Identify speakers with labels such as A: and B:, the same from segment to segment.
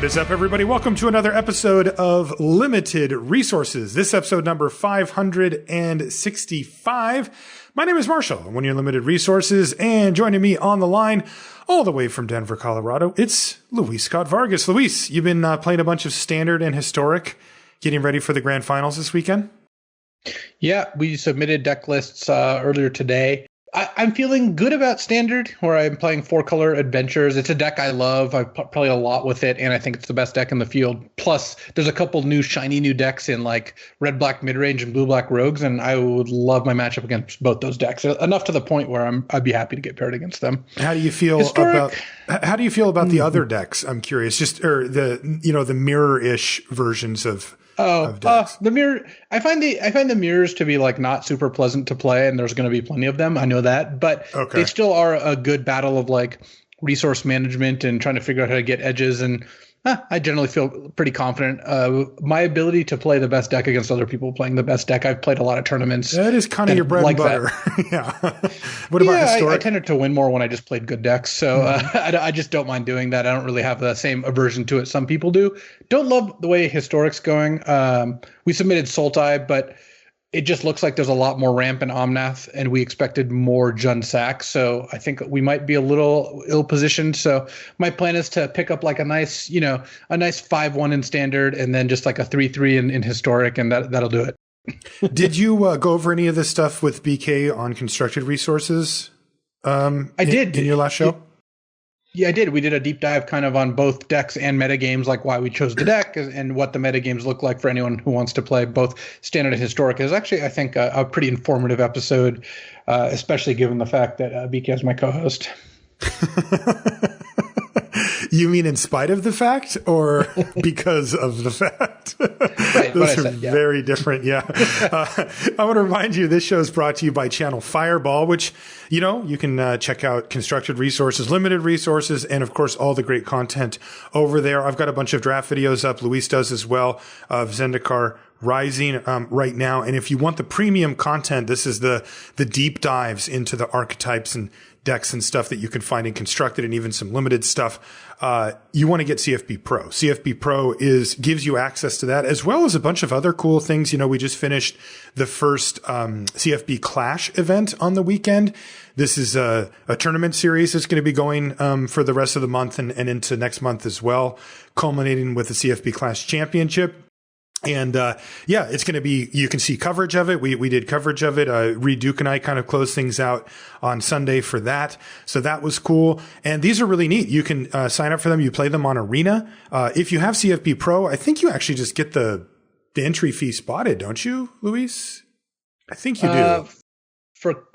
A: is up, everybody? Welcome to another episode of Limited Resources. This episode number 565. My name is Marshall. I'm one of your Limited Resources, and joining me on the line, all the way from Denver, Colorado, it's Luis Scott-Vargas. Luis, you've been playing a bunch of Standard and Historic, getting ready for the Grand Finals this weekend?
B: Yeah, we submitted deck lists earlier today. I'm feeling good about Standard, where I'm playing 4-color Adventures. It's a deck I love. I play a lot with it, and I think it's the best deck in the field. Plus, there's a couple shiny new decks in like red-black midrange and blue-black rogues, and I would love my matchup against both those decks. Enough to the point where I'd be happy to get paired against them.
A: How do you feel about the other decks? I'm curious, the mirror-ish versions of.
B: The mirror. I find the mirrors to be like not super pleasant to play, and there's going to be plenty of them. I know that, but They still are a good battle of like resource management and trying to figure out how to get edges. And I generally feel pretty confident. My ability to play the best deck against other people playing the best deck. I've played a lot of tournaments.
A: That is kind of your bread and butter. Yeah. What about Historic? I tended
B: to win more when I just played good decks. So I just don't mind doing that. I don't really have the same aversion to it some people do. Don't love the way Historic's going. We submitted Sultai, but it just looks like there's a lot more ramp in Omnath, and we expected more Jund Sack. So I think we might be a little ill-positioned. So my plan is to pick up like a nice 5-1 in Standard, and then just like a 3-3 in Historic, and that'll do it.
A: Did you go over any of this stuff with BK on Constructed Resources?
B: I did.
A: In your last show?
B: Yeah, I did. We did a deep dive kind of on both decks and metagames, like why we chose the deck and what the metagames look like for anyone who wants to play both Standard and Historic. It was actually, I think, a pretty informative episode, especially given the fact that BK is my co-host.
A: You mean in spite of the fact or because of the fact?
B: Right,
A: Those are very different. Yeah. I want to remind you, this show is brought to you by Channel Fireball, which, you can check out Constructed Resources, Limited Resources, and of course, all the great content over there. I've got a bunch of draft videos up. Luis does as well, of Zendikar Rising right now. And if you want the premium content, this is the deep dives into the archetypes and decks and stuff that you can find in Constructed, and even some limited stuff. You want to get CFB Pro. CFB Pro gives you access to that, as well as a bunch of other cool things. We just finished the first CFB Clash event on the weekend. This is a tournament series that's going to be going for the rest of the month and into next month as well, culminating with the CFB Clash Championship. And, it's going to be, you can see coverage of it. We did coverage of it. Reed Duke and I kind of closed things out on Sunday for that. So that was cool. And these are really neat. You can, sign up for them. You play them on Arena. If you have CFB Pro, I think you actually just get the entry fee spotted, don't you, Luis? I think you do.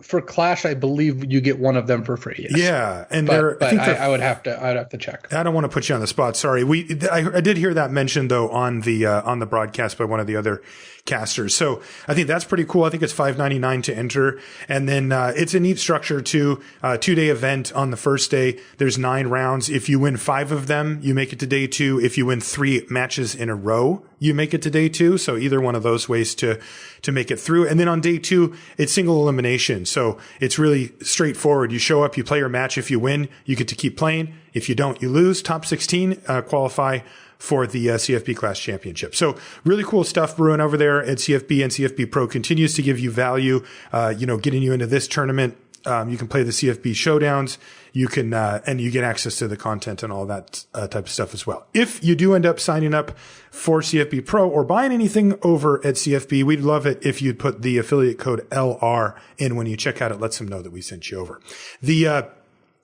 B: For Clash, I believe you get one of them for free. Yes.
A: Yeah, and
B: I would have to check.
A: I don't want to put you on the spot. Sorry, I did hear that mentioned though on the broadcast by one of the other casters. So I think that's pretty cool. I think it's $5.99 to enter, and then it's a neat structure too. 2-day event on the first day. There's 9 rounds. If you win 5 of them, you make it to day 2. If you win 3 matches in a row, you make it to day 2. So either one of those ways to make it through. And then on day 2, it's single elimination. So it's really straightforward. You show up, you play your match. If you win, you get to keep playing. If you don't, you lose. Top 16 qualify for the CFB Class Championship. So really cool stuff brewing over there at CFB, and CFB Pro continues to give you value, getting you into this tournament. You can play the CFB showdowns. You can, and you get access to the content and all that type of stuff as well. If you do end up signing up for CFB Pro or buying anything over at CFB, we'd love it if you'd put the affiliate code LR in when you check out. It lets them know that we sent you over. The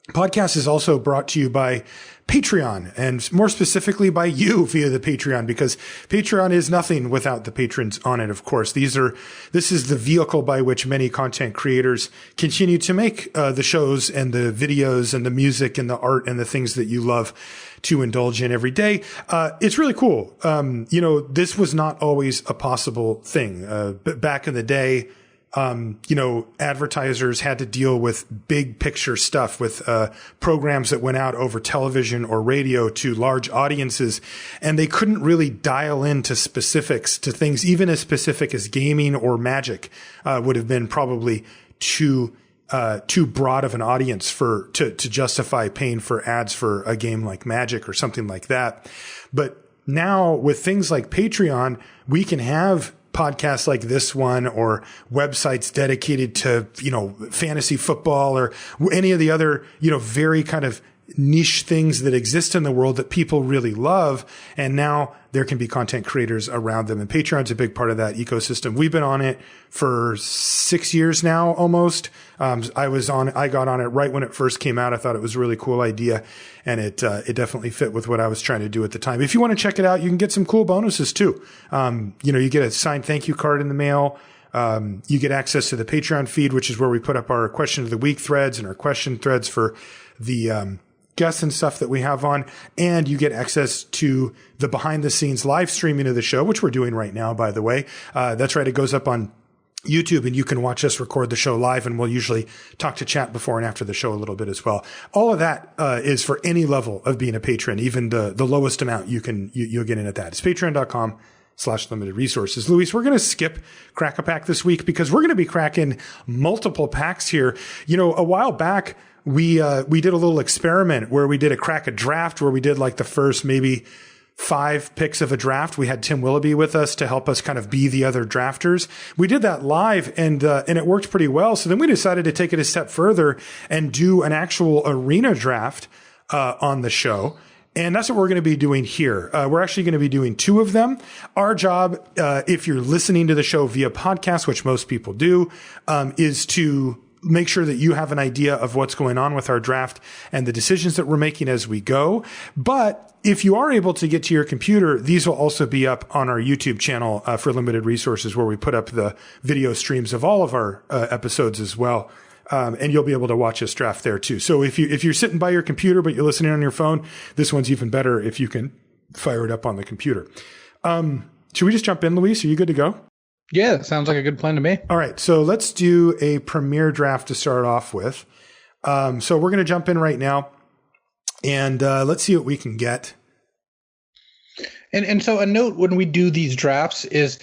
A: podcast is also brought to you by Patreon, and more specifically by you via the Patreon, because Patreon is nothing without the patrons on it. Of course, this is the vehicle by which many content creators continue to make the shows and the videos and the music and the art and the things that you love to indulge in every day. It's really cool. This was not always a possible thing. Back in the day, advertisers had to deal with big picture stuff, with programs that went out over television or radio to large audiences, and they couldn't really dial into specifics to things, even as specific as gaming or Magic would have been probably too too broad of an audience to justify paying for ads for a game like Magic or something like that. But now with things like Patreon, we can have podcasts like this one or websites dedicated to, fantasy football or any of the other, very kind of niche things that exist in the world that people really love. And now there can be content creators around them. And Patreon's a big part of that ecosystem. We've been on it for 6 years now, almost. I got on it right when it first came out. I thought it was a really cool idea, and it definitely fit with what I was trying to do at the time. If you want to check it out, you can get some cool bonuses too. You get a signed thank you card in the mail. You get access to the Patreon feed, which is where we put up our question of the week threads and our question threads for the, guests and stuff that we have on, and you get access to the behind the scenes live streaming of the show, which we're doing right now, by the way. That's right. It goes up on YouTube and you can watch us record the show live, and we'll usually talk to chat before and after the show a little bit as well. All of that, is for any level of being a patron, even the lowest amount you'll get in at that. It's patreon.com/limited resources. Luis, we're going to skip Crack a Pack this week because we're going to be cracking multiple packs here. A while back, we did a little experiment where we did a crack a draft where we did like the first maybe 5 picks of a draft. We had Tim Willoughby with us to help us kind of be the other drafters. We did that live and it worked pretty well. So then we decided to take it a step further and do an actual arena draft, on the show. And that's what we're going to be doing here. We're actually going to be doing 2 of them. Our job, if you're listening to the show via podcast, which most people do, is to make sure that you have an idea of what's going on with our draft and the decisions that we're making as we go. But if you are able to get to your computer, these will also be up on our YouTube channel for limited resources, where we put up the video streams of all of our episodes as well. And you'll be able to watch us draft there too. So if you're sitting by your computer, but you're listening on your phone, this one's even better if you can fire it up on the computer. Should we just jump in, Luis? Are you good to go?
B: Yeah, that sounds like a good plan to me.
A: All right. So let's do a premiere draft to start off with. So we're going to jump in right now and let's see what we can get.
B: And so a note when we do these drafts is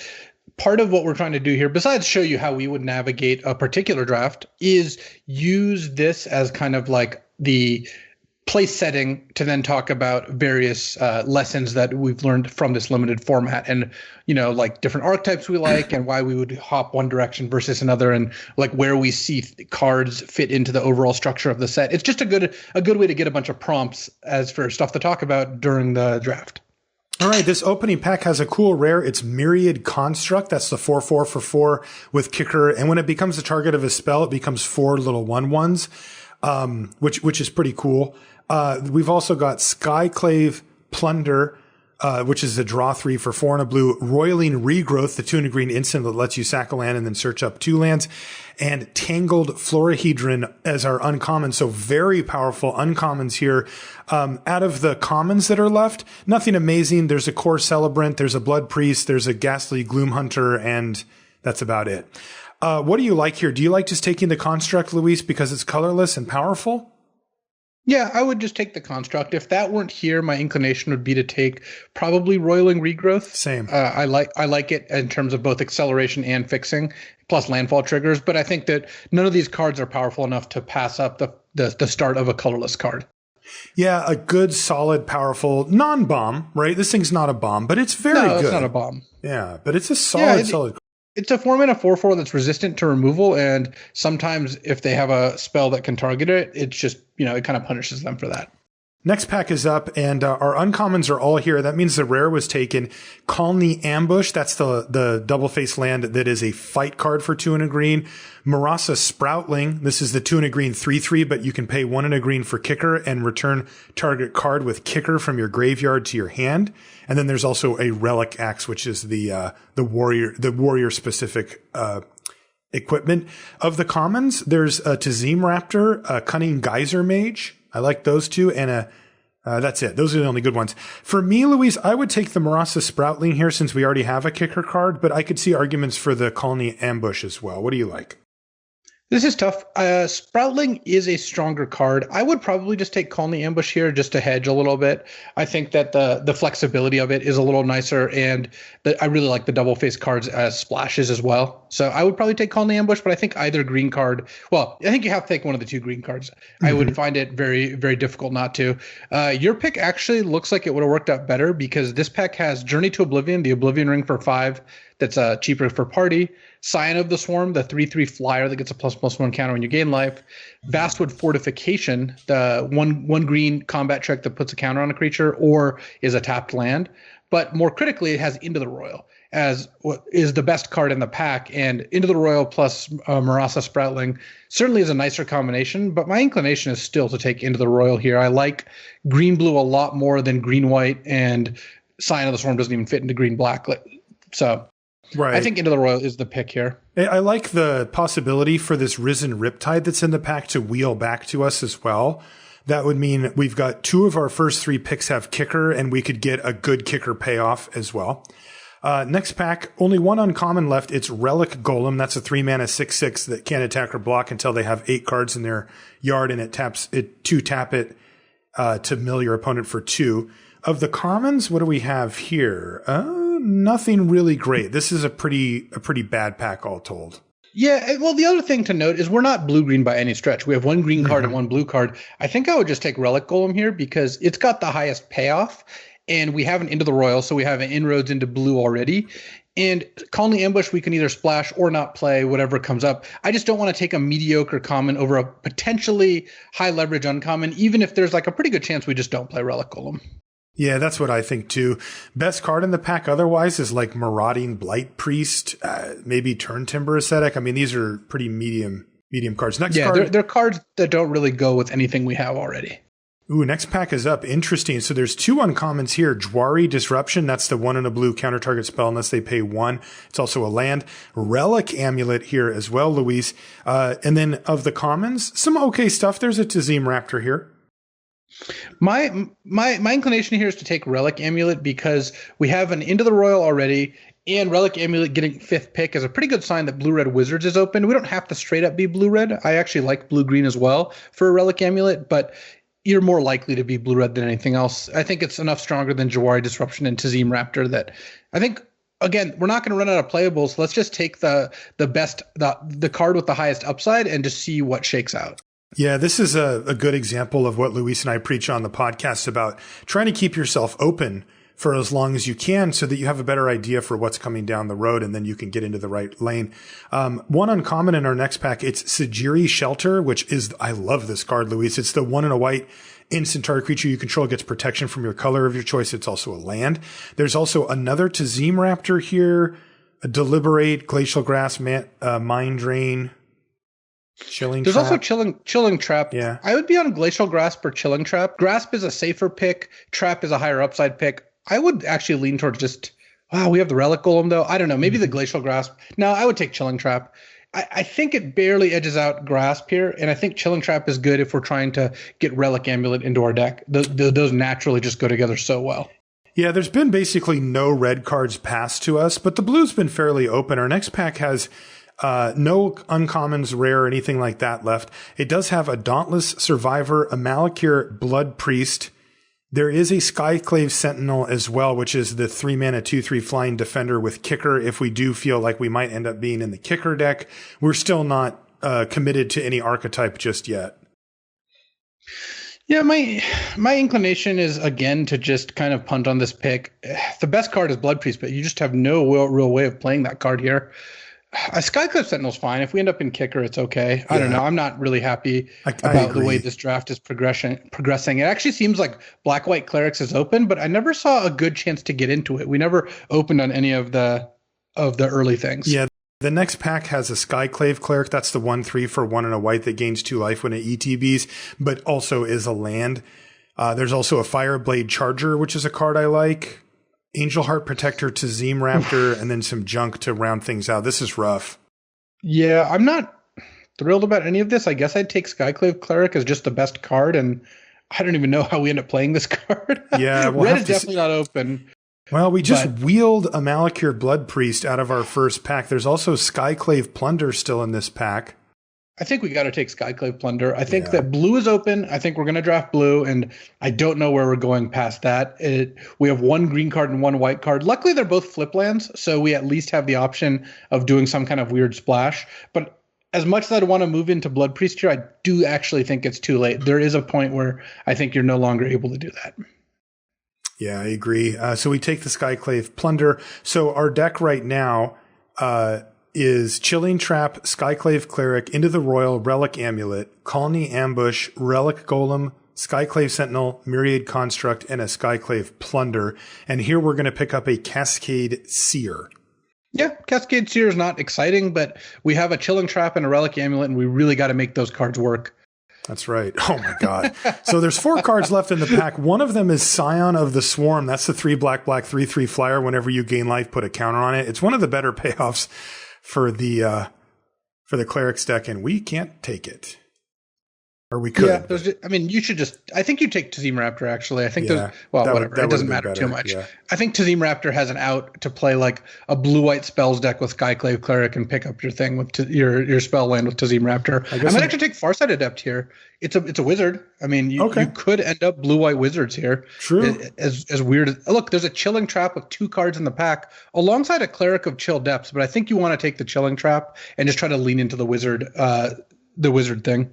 B: part of what we're trying to do here, besides show you how we would navigate a particular draft, is use this as kind of like the place setting to then talk about various lessons that we've learned from this limited format, and like different archetypes we like and why we would hop one direction versus another, and like where we see cards fit into the overall structure of the set. It's just a good way to get a bunch of prompts as for stuff to talk about during the draft.
A: All right, this opening pack has a cool rare. It's Myriad Construct. That's the 4/4 for 4 with kicker. And when it becomes the target of a spell, it becomes 4 little 1/1s, which is pretty cool. We've also got Skyclave Plunder, which is a draw 3 for 4 and a blue. Roiling Regrowth, the 2 and a green instant that lets you sack a land and then search up 2 lands. And Tangled Florahedron as our uncommon. So very powerful uncommons here. Out of the commons that are left, nothing amazing. There's a Core Celebrant, there's a Blood Priest, there's a Ghastly Gloom Hunter, and that's about it. What do you like here? Do you like just taking the Construct, Luis, because it's colorless and powerful?
B: Yeah, I would just take the Construct. If that weren't here, my inclination would be to take probably Roiling Regrowth.
A: Same.
B: I like it in terms of both acceleration and fixing, plus landfall triggers. But I think that none of these cards are powerful enough to pass up the start of a colorless card.
A: Yeah, a good, solid, powerful, non-bomb, right? This thing's not a bomb, but it's very good. No,
B: it's not a bomb.
A: Yeah, but it's a solid, solid card.
B: It's a 4-mana 4/4 that's resistant to removal, and sometimes if they have a spell that can target it, it's just, it kind of punishes them for that.
A: Next pack is up, and our uncommons are all here. That means the rare was taken. Colony Ambush, that's the double-face land that is a fight card for 2 and a green. Marasa Sproutling, this is the 2 and a green 3/3, but you can pay 1 and a green for kicker and return target card with kicker from your graveyard to your hand. And then there's also a Relic Axe, which is the warrior specific equipment. Of the commons, there's a Tazim Raptor, a Cunning Geyser Mage. I like those 2, and that's it. Those are the only good ones. For me, Luis, I would take the Marasa Sproutling here since we already have a kicker card, but I could see arguments for the Colony Ambush as well. What do you like?
B: This is tough. Sproutling is a stronger card. I would probably just take Call the Ambush here just to hedge a little bit. I think that the flexibility of it is a little nicer, and I really like the double face cards as splashes as well. So I would probably take Call the Ambush, but I think either green card. Well, I think you have to take one of the two green cards. I would find it very, very difficult not to. Your pick actually looks like it would have worked out better because this pack has Journey to Oblivion, the Oblivion Ring for 5. That's cheaper for party. Scion of the Swarm, the 3/3 flyer that gets a ++1 counter when you gain life. Vastwood Fortification, the one green combat trick that puts a counter on a creature or is a tapped land. But more critically, it has Into the Royal as what is the best card in the pack. And Into the Royal plus Marasa Sproutling certainly is a nicer combination. But my inclination is still to take Into the Royal here. I like green-blue a lot more than green-white, and Scion of the Swarm doesn't even fit into green-black. So
A: right.
B: I think Into the Royal is the pick here.
A: I like the possibility for this Risen Riptide that's in the pack to wheel back to us as well. That would mean we've got 2 of our first 3 picks have kicker, and we could get a good kicker payoff as well. Next pack, only one uncommon left. It's Relic Golem. That's a 3-mana 6/6 that can't attack or block until they have 8 cards in their yard, and it tap it to mill your opponent for 2. Of the commons, what do we have here? Nothing really great. This is a pretty bad pack all told.
B: Yeah, well, the other thing to note is we're not blue-green by any stretch. We have 1 green card and 1 blue card. I think I would just take Relic Golem here because it's got the highest payoff, and we have an Into the Royal, so we have an inroads into blue already. And Call the Ambush, we can either splash or not play, whatever comes up. I just don't want to take a mediocre common over a potentially high leverage uncommon, even if there's like a pretty good chance we just don't play Relic Golem.
A: Yeah, that's what I think too. Best card in the pack otherwise is like Marauding Blight Priest, maybe Turn Timber Ascetic. I mean, these are pretty medium cards. Next card.
B: They're cards that don't really go with anything we have already.
A: Ooh, next pack is up. Interesting. So there's 2 uncommons here. Jwari Disruption. That's the 1 and a blue counter target spell unless they pay 1. It's also a land. Relic Amulet here as well, Luis. And then of the commons, some okay stuff. There's a Tazim Raptor here.
B: My inclination here is to take Relic Amulet because we have an Into the Royal already, and Relic Amulet getting 5th pick is a pretty good sign that Blue-Red Wizards is open. We don't have to straight up be blue-red. I actually like blue-green as well for a Relic Amulet, but you're more likely to be blue-red than anything else. I think it's enough stronger than Jawari Disruption and Tazim Raptor that I think, again, we're not going to run out of playables. Let's just take the card with the highest upside and just see what shakes out.
A: Yeah, this is a good example of what Luis and I preach on the podcast about trying to keep yourself open for as long as you can so that you have a better idea for what's coming down the road and then you can get into the right lane. One uncommon in our next pack, it's Sajiri Shelter, which is, I love this card, Luis. It's the 1 and a white instant target creature you control gets protection from your color of your choice. It's also a land. There's also another Tazim Raptor here, a Deliberate, Glacial Grass, Mind Drain.
B: There's also Chilling Trap.
A: Yeah.
B: I would be on Glacial Grasp or Chilling Trap. Grasp is a safer pick. Trap is a higher upside pick. I would actually lean towards just, we have the Relic Golem though. I don't know. Maybe the Glacial Grasp. No, I would take Chilling Trap. I think it barely edges out Grasp here, and I think Chilling Trap is good if we're trying to get Relic Amulet into our deck. Those naturally just go together so well.
A: Yeah, there's been basically no red cards passed to us, but the blue's been fairly open. Our next pack has no uncommons, rare, or anything like that left. It does have a Dauntless Survivor, a Malakir Blood Priest. There is a Skyclave Sentinel as well, which is the 3-mana 2/3 flying defender with kicker. If we do feel like we might end up being in the kicker deck, we're still not committed to any archetype just yet.
B: Yeah, my inclination is, again, to just kind of punt on this pick. The best card is Blood Priest, but you just have no real way of playing that card here. A Skyclave Sentinel's fine. If we end up in kicker, it's okay. I don't know. I'm not really happy about the way this draft is progressing. It actually seems like Black-White Clerics is open, but I never saw a good chance to get into it. We never opened on any of the early things. Yeah.
A: The next pack has a Skyclave Cleric. That's the 1/3 for 1 and a white that gains 2 life when it ETBs, but also is a land. There's also a Fireblade Charger, which is a card I like. Angel Heart Protector to Tazim Raptor, and then some junk to round things out. This is rough.
B: Yeah, I'm not thrilled about any of this. I guess I'd take Skyclave Cleric as just the best card, and I don't even know how we end up playing this card.
A: Yeah,
B: Red is definitely not open.
A: Well, we just wheeled a Malakir Blood Priest out of our first pack. There's also Skyclave Plunder still in this pack.
B: I think we got to take Skyclave Plunder. I think
A: Yeah.
B: that blue is open. I think we're going to draft blue, and I don't know where we're going past that. We have one green card and one white card. Luckily, they're both flip lands, so we at least have the option of doing some kind of weird splash. But as much as I'd want to move into Blood Priest here, I do actually think it's too late. There is a point where I think you're no longer able to do that.
A: Yeah, I agree. So we take the Skyclave Plunder. So our deck right now is Chilling Trap, Skyclave Cleric, Into the Royal, Relic Amulet, Colony Ambush, Relic Golem, Skyclave Sentinel, Myriad Construct, and a Skyclave Plunder. And here we're going to pick up a Cascade Seer.
B: Yeah, Cascade Seer is not exciting, but we have a Chilling Trap and a Relic Amulet, and we really got to make those cards work.
A: That's right. Oh my God. So there's 4 cards left in the pack. One of them is Scion of the Swarm. That's the 3/black 3/3 flyer. Whenever you gain life, put a counter on it. It's one of the better payoffs for the Cleric's deck, and we can't take it. Or we could.
B: Yeah, you should just. I think you take Tazim Raptor. Actually, I think
A: whatever.
B: It doesn't matter too much.
A: Yeah.
B: I think Tazim Raptor has an out to play like a blue-white spells deck with Skyclave Cleric and pick up your thing with your spell land with Tazim Raptor. I might actually take Farsight Adept here. It's a wizard. I mean, you could end up blue-white wizards here.
A: True.
B: As weird as look, there's a Chilling Trap with 2 cards in the pack alongside a Cleric of Chill Depths, but I think you want to take the Chilling Trap and just try to lean into the wizard thing.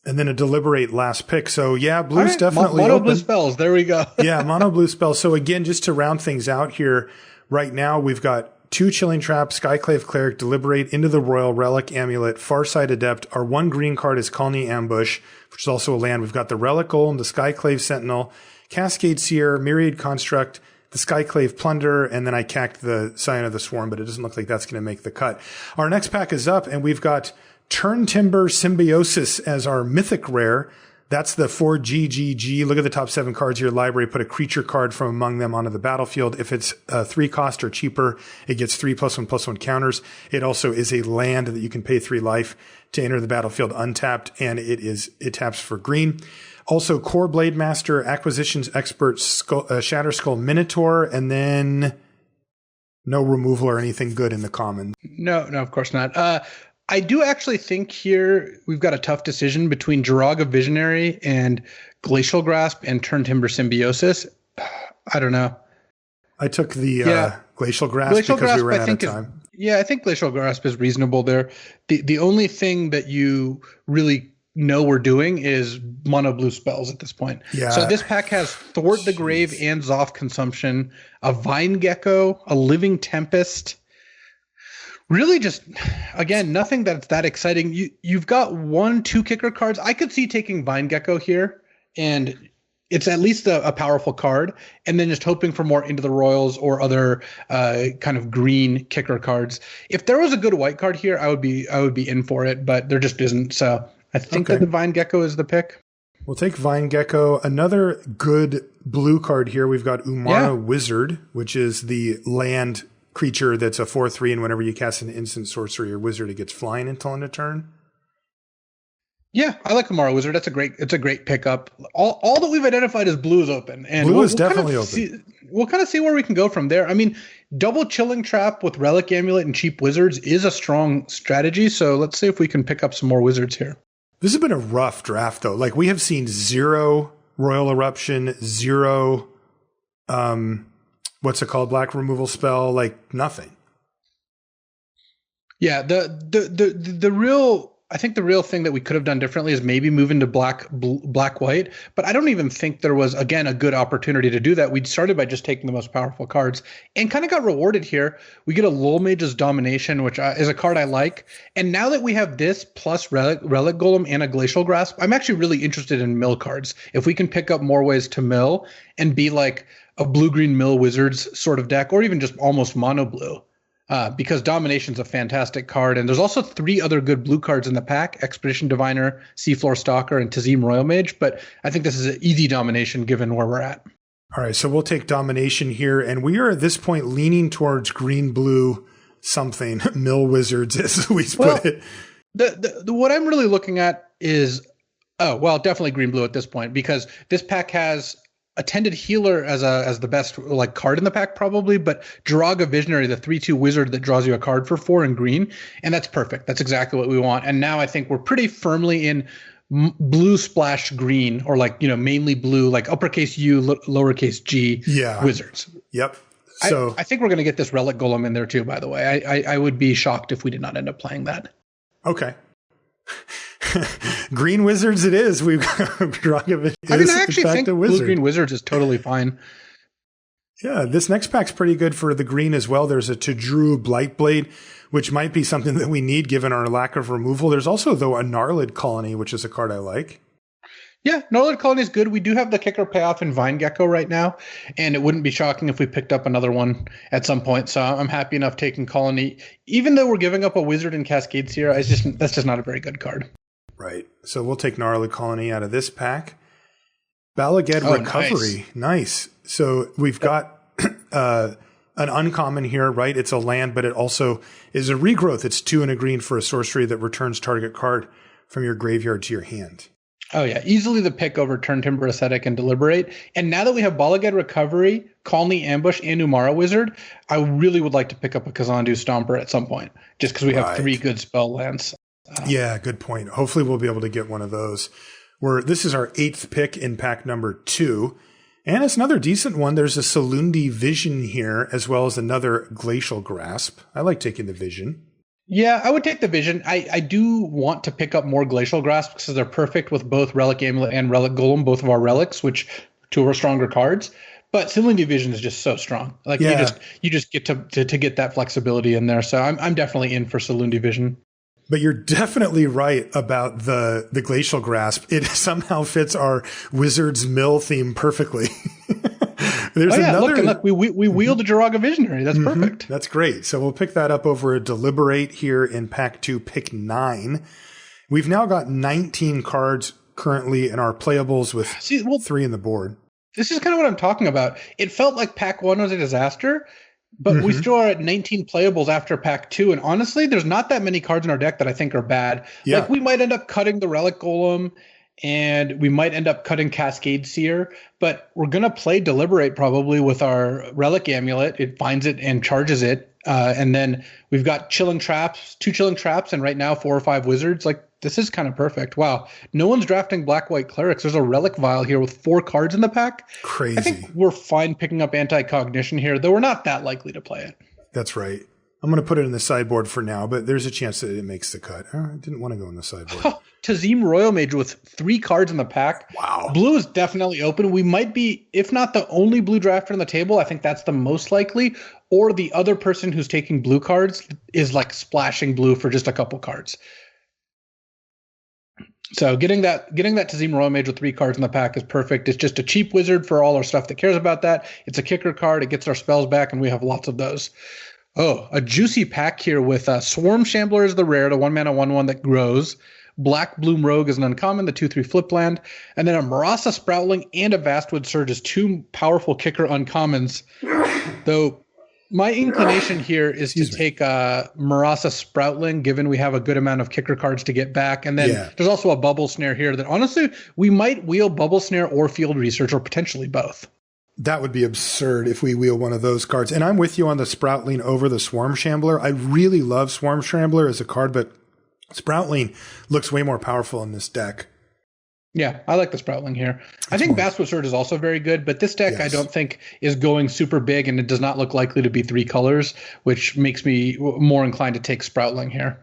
A: And then a Deliberate last pick. So yeah, blue's definitely
B: mono
A: open.
B: blue spells. There we go.
A: Yeah, mono blue spells. So again, just to round things out here, right now we've got 2 Chilling Trap, Skyclave Cleric, Deliberate, Into the Royal, Relic Amulet, Farsight Adept. Our 1 green card is Colony Ambush, which is also a land. We've got the Relic Golem, the Skyclave Sentinel, Cascade Seer, Myriad Construct, the Skyclave Plunder, and then I cacked the Scion of the Swarm, but it doesn't look like that's going to make the cut. Our next pack is up, and we've got Turntimber Symbiosis as our mythic rare. That's the 4 GGG. Look at the top 7 cards of your library. Put a creature card from among them onto the battlefield. If it's 3 cost or cheaper, it gets 3+1/+1 counters. It also is a land that you can pay 3 life to enter the battlefield untapped, and it taps for green. Also, Core Blade Master, Acquisitions Expert, Shatter Skull Minotaur, and then no removal or anything good in the common.
B: No, of course not. I do actually think here we've got a tough decision between Jiraga Visionary and Glacial Grasp and Turntimber Symbiosis. I don't know.
A: I took the Glacial Grasp because we ran out of time.
B: I think Glacial Grasp is reasonable there. The only thing that you really know we're doing is mono blue spells at this point.
A: Yeah.
B: So this pack has Thwart the Grave and Zoth Consumption, a Vine Gecko, a Living Tempest. Really just, again, nothing that's that exciting. You've got 1-2 kicker cards. I could see taking Vine Gecko here, and it's at least a powerful card, and then just hoping for more Into the Royals or other kind of green kicker cards. If there was a good white card here, I would be in for it, but there just isn't. So I think that the Vine Gecko is the pick.
A: We'll take Vine Gecko. Another good blue card here. We've got Umara Wizard, which is the land creature that's a 4/3, and whenever you cast an instant sorcery or wizard, it gets flying until end of turn.
B: Yeah, I like Umara Wizard. It's a great pickup. All that we've identified as blue is open, and
A: blue is definitely open.
B: We'll kind of see where we can go from there. I mean, double Chilling Trap with Relic Amulet and cheap wizards is a strong strategy. So let's see if we can pick up some more wizards here.
A: This has been a rough draft, though. Like, we have seen 0 Royal Eruption, 0 what's it called? Black removal spell, like nothing.
B: Yeah, the real, I think the real thing that we could have done differently is maybe move into black white, but I don't even think there was, again, a good opportunity to do that. We started by just taking the most powerful cards and kind of got rewarded here. We get a Lull Mage's Domination, which is a card I like. And now that we have this plus Relic Golem and a Glacial Grasp, I'm actually really interested in mill cards. If we can pick up more ways to mill and be like a blue-green mill wizards sort of deck, or even just almost mono blue. Because Domination's a fantastic card, and there's also 3 other good blue cards in the pack: Expedition Diviner, Seafloor Stalker, and Tazim Royal Mage. But I think this is an easy Domination given where we're at.
A: All right, so we'll take Domination here, and we are at this point leaning towards green-blue something, Mill Wizards, as we put it.
B: What I'm really looking at is, definitely green-blue at this point, because this pack has Attended Healer as the best like card in the pack probably, but Jiraga Visionary, the 3/2 wizard that draws you a card for 4 in green, and that's perfect. That's exactly what we want. And now I think we're pretty firmly in blue splash green, or like, mainly blue, like uppercase U, lowercase G wizards.
A: Yep. So
B: I think we're going to get this Relic Golem in there too, by the way. I would be shocked if we did not end up playing that.
A: Okay. Green wizards it is. We've got Dragovich.
B: I actually think blue-green wizards is totally fine.
A: Yeah, this next pack's pretty good for the green as well. There's a Tadru Blightblade, which might be something that we need given our lack of removal. There's also, though, a Gnarlid Colony, which is a card I like.
B: Yeah, Gnarlid Colony is good. We do have the kicker payoff in Vine Gecko right now, and it wouldn't be shocking if we picked up another one at some point. So I'm happy enough taking Colony. Even though we're giving up a wizard and Cascades here, that's just not a very good card.
A: Right. So we'll take Gnarlid Colony out of this pack. Balaged Recovery. Nice. So we've got an uncommon here, right? It's a land, but it also is a regrowth. It's 2 and a green for a sorcery that returns target card from your graveyard to your hand.
B: Oh, yeah. Easily the pick over Turn Timber Ascetic and Deliberate. And now that we have Balaged Recovery, Colony Ambush, and Umara Wizard, I really would like to pick up a Kazandu Stomper at some point, just because we have 3 good spell lands.
A: Yeah, good point. Hopefully we'll be able to get one of those. This is our 8th pick in pack number 2. And it's another decent one. There's a Salundi Vision here, as well as another Glacial Grasp. I like taking the Vision.
B: Yeah, I would take the Vision. I do want to pick up more Glacial Grasp because they're perfect with both Relic Amulet and Relic Golem, both of our relics, which 2 of our stronger cards. But Salundi Vision is just so strong. Like you just get to get that flexibility in there. So I'm definitely in for Salundi Vision.
A: But you're definitely right about the Glacial Grasp. It somehow fits our Wizard's Mill theme perfectly. There's another.
B: Look, we wield a Jiraga Visionary. That's perfect.
A: That's great. So we'll pick that up over a Deliberate here in pack 2, pick 9. We've now got 19 cards currently in our playables with 3 in the board.
B: This is kind of what I'm talking about. It felt like pack 1 was a disaster, but we still are at 19 playables after pack 2. And honestly, there's not that many cards in our deck that I think are bad. Yeah. Like we might end up cutting the Relic Golem and we might end up cutting Cascade Seer, but we're going to play Deliberate probably with our Relic Amulet. It finds it and charges it. And then we've got Chilling Traps, 2 Chilling Traps, and right now 4 or 5 Wizards. Like this is kind of perfect. Wow. No one's drafting Black-White Clerics. There's a Relic Vial here with 4 cards in the pack.
A: Crazy.
B: I think we're fine picking up Anti-Cognition here, though we're not that likely to play it.
A: That's right. I'm going to put it in the sideboard for now, but there's a chance that it makes the cut. I didn't want to go in the sideboard.
B: Tazim Royal Mage with 3 cards in the pack.
A: Wow.
B: Blue is definitely open. We might be, if not the only blue drafter on the table, I think that's the most likely. Or the other person who's taking blue cards is like splashing blue for just a couple cards. So getting that Tazim Royal Mage with 3 cards in the pack is perfect. It's just a cheap wizard for all our stuff that cares about that. It's a kicker card. It gets our spells back, and we have lots of those. Oh, a juicy pack here with Swarm Shambler is the rare, the 1-mana 1/1 that grows. Black Bloom Rogue is an uncommon, the 2/3 flip land. And then a Marasa Sproutling and a Vastwood Surge is 2 powerful kicker uncommons. Though my inclination here is to take Marasa Sproutling, given we have a good amount of kicker cards to get back. And then there's also a Bubble Snare here that honestly, we might wheel Bubble Snare or Field Research, or potentially both.
A: That would be absurd if we wheel one of those cards. And I'm with you on the Sproutling over the Swarm Shambler. I really love Swarm Shambler as a card, but Sproutling looks way more powerful in this deck.
B: Yeah, I like the Sproutling here. I think Vastwood Surge is also very good, but this deck I don't think is going super big, and it does not look likely to be 3 colors, which makes me more inclined to take Sproutling here.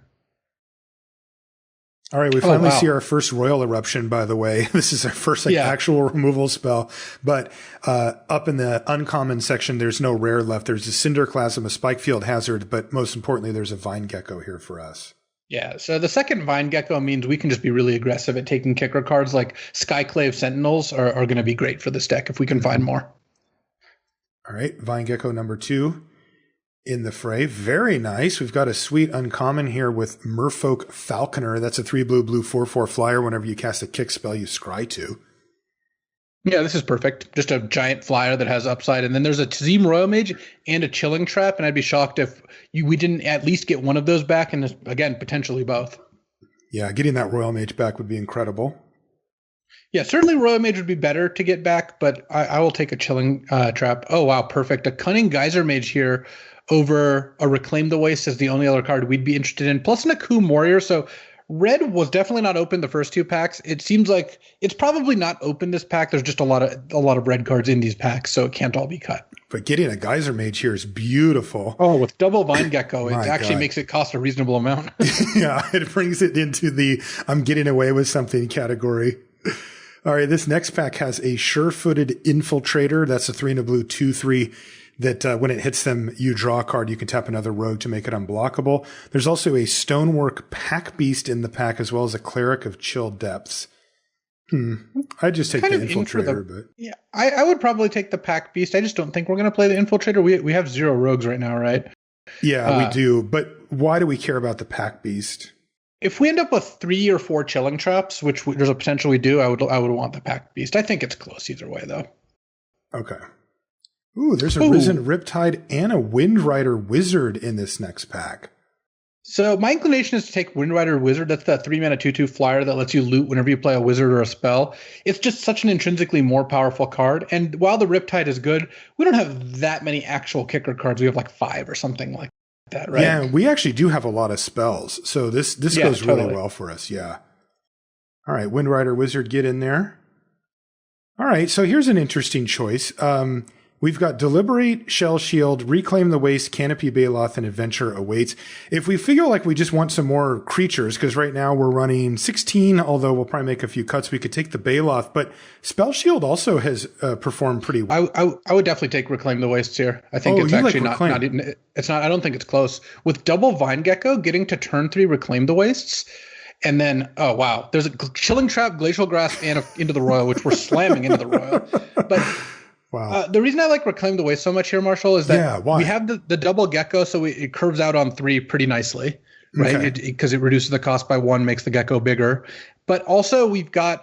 A: All right, we finally see our first Royal Eruption, by the way. This is our first actual removal spell. But up in the uncommon section, there's no rare left. There's a Cinderclasm, a Spikefield Hazard, but most importantly, there's a Vine Gecko here for us. Yeah,
B: so the second Vine Gecko means we can just be really aggressive at taking kicker cards like Skyclave Sentinels are going to be great for this deck if we can find more.
A: All right, Vine Gecko number 2 in the fray. Very nice. We've got a sweet uncommon here with Merfolk Falconer. That's a 3/blue 4/4 flyer. Whenever you cast a kick spell, you scry 2.
B: Yeah, this is perfect. Just a giant flyer that has upside. And then there's a Tazim Royal Mage and a Chilling Trap. And I'd be shocked if we didn't at least get one of those back. And again, potentially both.
A: Yeah, getting that Royal Mage back would be incredible.
B: Yeah, certainly Royal Mage would be better to get back, but I will take a Chilling Trap. Oh, wow, perfect. A Cunning Geyser Mage here over a Reclaim the Waste is the only other card we'd be interested in, plus an Akum Warrior. So red was definitely not open the first two packs. It seems like it's probably not open this pack. There's just a lot of red cards in these packs, so it can't all be cut.
A: But getting a Geyser Mage here is beautiful.
B: Oh, with double Vine Gecko, it actually
A: God.
B: makes it cost a reasonable amount.
A: Yeah, it brings it into the I'm getting away with something category. All right, this next pack has a Sure-Footed Infiltrator. That's a 3 and a blue 2/3 that when it hits them, you draw a card. You can tap another rogue to make it unblockable. There's also a Stonework Pack Beast in the pack, as well as a Cleric of Chill Depths. I'd just take the Infiltrator, but
B: yeah, I would probably take the Pack Beast. I just don't think we're going to play the Infiltrator. We have 0 rogues right now, right?
A: Yeah, we do. But why do we care about the Pack Beast?
B: If we end up with 3 or 4 Chilling Traps, which there's a potential we do, I would want the Pack Beast. I think it's close either way, though.
A: Okay. Ooh, there's a Risen Riptide and a Windrider Wizard in this next pack.
B: So my inclination is to take Windrider Wizard. That's that 3-mana 2/2 flyer that lets you loot whenever you play a wizard or a spell. It's just such an intrinsically more powerful card. And while the Riptide is good, we don't have that many actual kicker cards. We have like 5 or something like that, right?
A: Yeah, we actually do have a lot of spells. So this goes really well for us. Yeah. All right, Windrider Wizard, get in there. All right, so here's an interesting choice. We've got Deliberate, Shell Shield, Reclaim the Waste, Canopy Baloth, and Adventure Awaits. If we feel like we just want some more creatures, because right now we're running 16, although we'll probably make a few cuts, we could take the Baloth. But Spell Shield also has performed pretty well.
B: I would definitely take Reclaim the Wastes here. I think it's actually not even, it's not, I don't think it's close. With double Vine Gecko, getting to turn 3 Reclaim the Wastes, and then, oh wow, there's a Chilling Trap, Glacial Grasp, and Into the Royal, which we're slamming into the Royal. But wow. The reason I like Reclaim the Waste so much here, Marshall, is that we have the double Gecko, so it curves out on 3 pretty nicely, right? Because it reduces the cost by 1, makes the Gecko bigger. But also we've got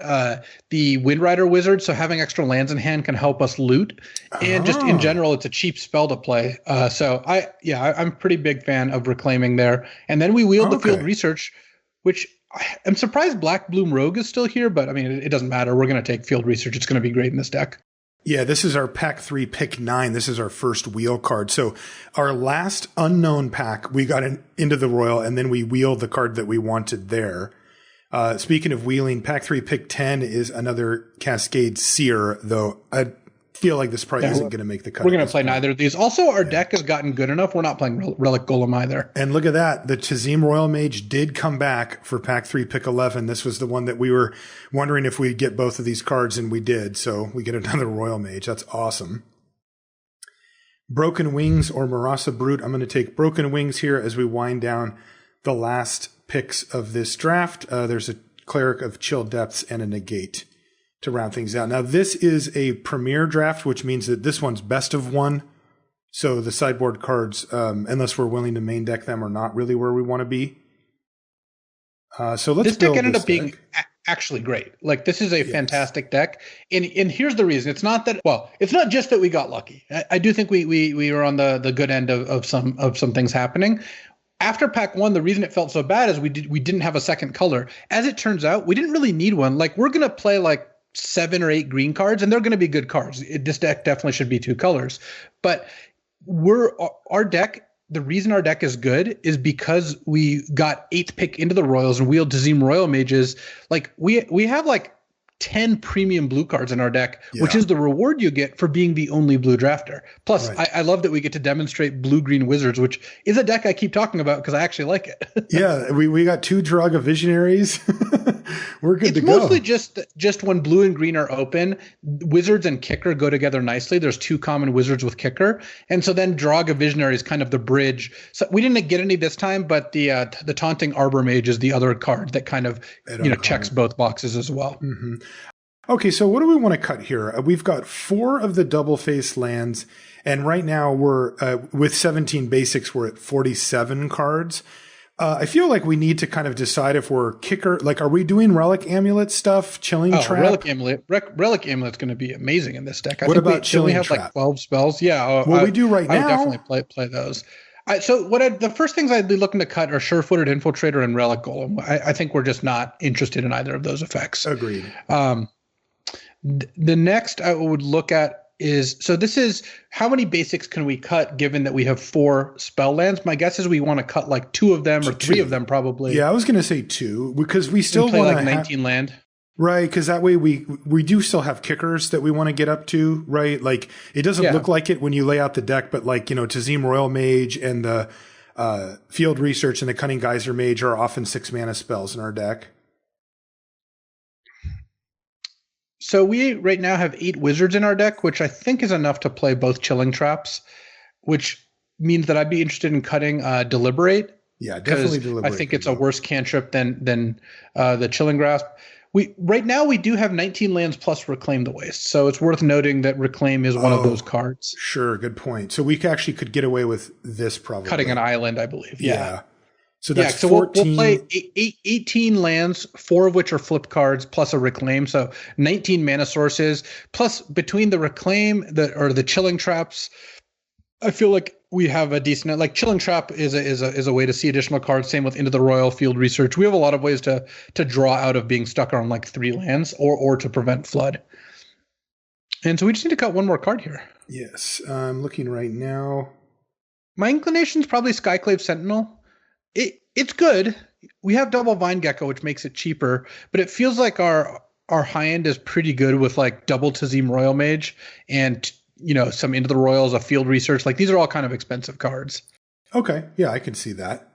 B: the Windrider Wizard, so having extra lands in hand can help us loot. And just in general, it's a cheap spell to play. So I'm a pretty big fan of Reclaiming there. And then we wield the Field Research, which I'm surprised Black Bloom Rogue is still here, but I mean, it doesn't matter. We're going to take Field Research. It's going to be great in this deck.
A: Yeah, this is our pack 3, pick 9. This is our first wheel card. So our last unknown pack, we got into the Royal, and then we wheeled the card that we wanted there. Speaking of wheeling, pack 3, pick 10 is another Cascade Seer, though I feel like this probably isn't going to make the cut.
B: We're going to play neither of these. Also, our deck has gotten good enough. We're not playing Relic Golem either.
A: And look at that. The Tazim Royal Mage did come back for pack 3, pick 11. This was the one that we were wondering if we'd get both of these cards, and we did. So we get another Royal Mage. That's awesome. Broken Wings or Marasa Brute. I'm going to take Broken Wings here as we wind down the last picks of this draft. There's a Cleric of Chill Depths and a Negate to round things out. Now, this is a premier draft, which means that this one's best of 1. So the sideboard cards, unless we're willing to main deck them, are not really where we want to be. So let's
B: this deck ended up being actually great. Like, this is a fantastic deck. And here's the reason. It's not just that we got lucky. I do think we were on the good end of some things happening. After pack 1, the reason it felt so bad is we didn't have a second color. As it turns out, we didn't really need one. Like, we're going to play like 7 or 8 green cards, and they're going to be good cards. This deck definitely should be 2 colors. But our deck, the reason our deck is good is because we got 8th pick into the Royals and wheeled Tazim Royal Mages. Like, we have like 10 premium blue cards in our deck, which is the reward you get for being the only blue drafter. Plus, I love that we get to demonstrate blue-green wizards, which is a deck I keep talking about because I actually like it. Yeah,
A: we got 2 Draga Visionaries. We're good to go.
B: It's mostly just when blue and green are open, wizards and kicker go together nicely. There's 2 common wizards with kicker. And so then Draga Visionary is kind of the bridge. So we didn't get any this time, but the Taunting Arbor Mage is the other card that kind of checks both boxes as well.
A: Mm-hmm. Okay, so what do we want to cut here? We've got 4 of the double-face lands, and right now we're with 17 basics, we're at 47 cards. I feel like we need to kind of decide if we're kicker. Like, are we doing Relic Amulet stuff? Chilling Trap?
B: Relic Amulet's going to be amazing in this deck.
A: What about Chilling
B: Trap? We have like 12 spells. Yeah.
A: We do right now.
B: I would definitely play those. The first things I'd be looking to cut are Sure-Footed Infiltrator and Relic Golem. I think we're just not interested in either of those effects.
A: Agreed.
B: The next I would look at is, so this is how many basics can we cut given that we have 4 spell lands? My guess is we want to cut like 2 of them or 3 of them probably.
A: Yeah, I was going to say 2 because we still
B: play
A: want
B: like 19 land.
A: Right, because that way we do still have kickers that we want to get up to, right? Like it doesn't look like it when you lay out the deck, but like, Tazim Royal Mage and the Field Research and the Cunning Geyser Mage are often 6 mana spells in our deck.
B: So we right now have 8 wizards in our deck, which I think is enough to play both Chilling Traps, which means that I'd be interested in cutting Deliberate.
A: Yeah, definitely Deliberate.
B: I think it's a worse cantrip than the Chilling Grasp. Right now we do have 19 lands plus Reclaim the Waste, so it's worth noting that Reclaim is one of those cards.
A: Sure, good point. So we actually could get away with this probably.
B: Cutting an island, I believe. Yeah.
A: So that's
B: so
A: 14.
B: We'll play 18 lands, 4 of which are flip cards, plus a Reclaim. So 19 mana sources, plus between the Reclaim or the Chilling Traps, I feel like we have a decent, like Chilling Trap is a way to see additional cards. Same with Into the Royal, Field Research. We have a lot of ways to draw out of being stuck on like 3 lands or to prevent flood. And so we just need to cut 1 more card here.
A: Yes, I'm looking right now.
B: My inclination is probably Skyclave Sentinel. It's good. We have double Vine Gecko, which makes it cheaper, but it feels like our high end is pretty good with like double Tazim Royal Mage and some Into the Royals, a Field Research. Like these are all kind of expensive cards.
A: Okay, yeah, I can see that.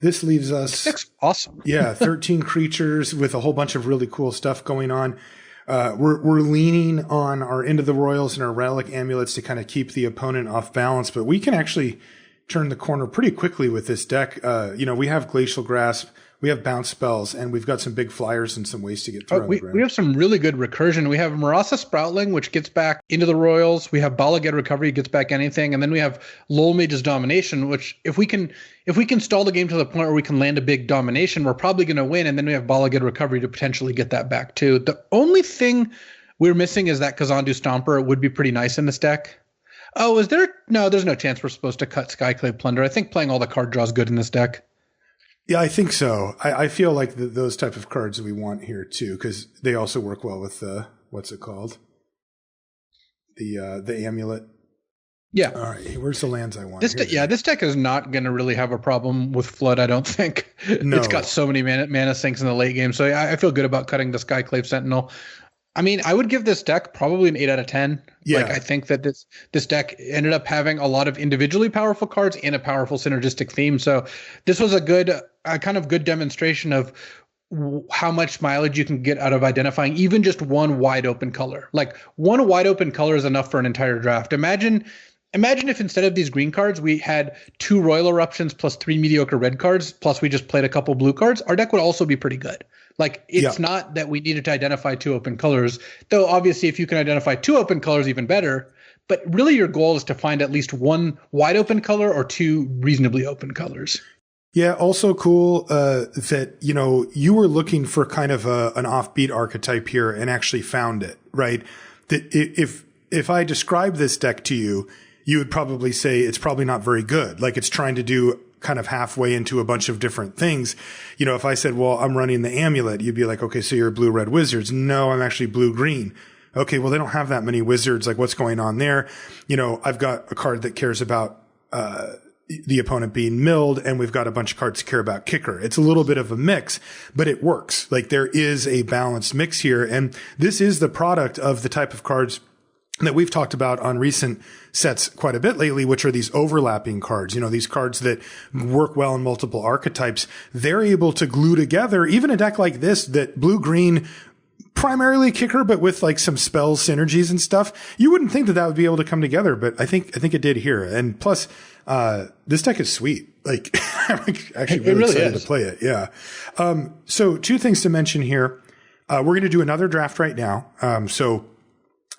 A: This leaves us
B: awesome.
A: 13 creatures with a whole bunch of really cool stuff going on. We're leaning on our Into the Royals and our Relic Amulets to kind of keep the opponent off balance, but we can actually turn the corner pretty quickly with this deck. We have Glacial Grasp, we have bounce spells, and we've got some big flyers and some ways to get through.
B: We have some really good recursion. We have Marasa Sproutling, which gets back Into the Royals. We have Bala Ged Recovery, gets back anything, and then we have Lol Mage's Domination, which if we can stall the game to the point where we can land a big domination, we're probably going to win. And then we have Bala Ged Recovery to potentially get that back too. The only thing we're missing is that Kazandu Stomper. It would be pretty nice in this deck. Oh, is there? No, there's no chance we're supposed to cut Skyclave Plunder. I think playing all the card draws good in this deck.
A: Yeah, I think so. I feel like those type of cards we want here too, because they also work well with what's it called? The amulet.
B: Yeah.
A: All right. Where's the lands I want?
B: This deck is not going to really have a problem with flood. I don't think. No. It's got so many mana sinks in the late game, so I feel good about cutting the Skyclave Sentinel. I mean, I would give this deck probably an 8 out of 10. Yeah. Like I think that this deck ended up having a lot of individually powerful cards and a powerful synergistic theme. So this was a kind of good demonstration of how much mileage you can get out of identifying even just one wide open color. Like one wide open color is enough for an entire draft. Imagine if instead of these green cards, we had 2 Royal Eruptions plus 3 mediocre red cards, plus we just played a couple blue cards. Our deck would also be pretty good. Like it's not that we needed to identify 2 open colors, though obviously if you can identify 2 open colors, even better. But really your goal is to find at least 1 wide open color or 2 reasonably open colors.
A: Yeah, also cool that, you were looking for kind of an offbeat archetype here and actually found it, right? That if I describe this deck to you, you would probably say it's probably not very good. Like it's trying to do kind of halfway into a bunch of different things. If I said, well, I'm running the amulet, you'd be like, okay, so you're blue-red wizards. No, I'm actually blue-green. Okay, well, they don't have that many wizards. Like what's going on there? I've got a card that cares about, the opponent being milled, and we've got a bunch of cards that care about kicker. It's a little bit of a mix, but it works. Like there is a balanced mix here. And this is the product of the type of cards that we've talked about on recent sets quite a bit lately, which are these overlapping cards. These cards that work well in multiple archetypes. They're able to glue together even a deck like this that blue-green, primarily kicker, but with like some spell synergies and stuff. You wouldn't think that would be able to come together, but I think it did here. And plus, this deck is sweet. Like I'm actually really excited to play it. Yeah. So 2 things to mention here. We're going to do another draft right now. So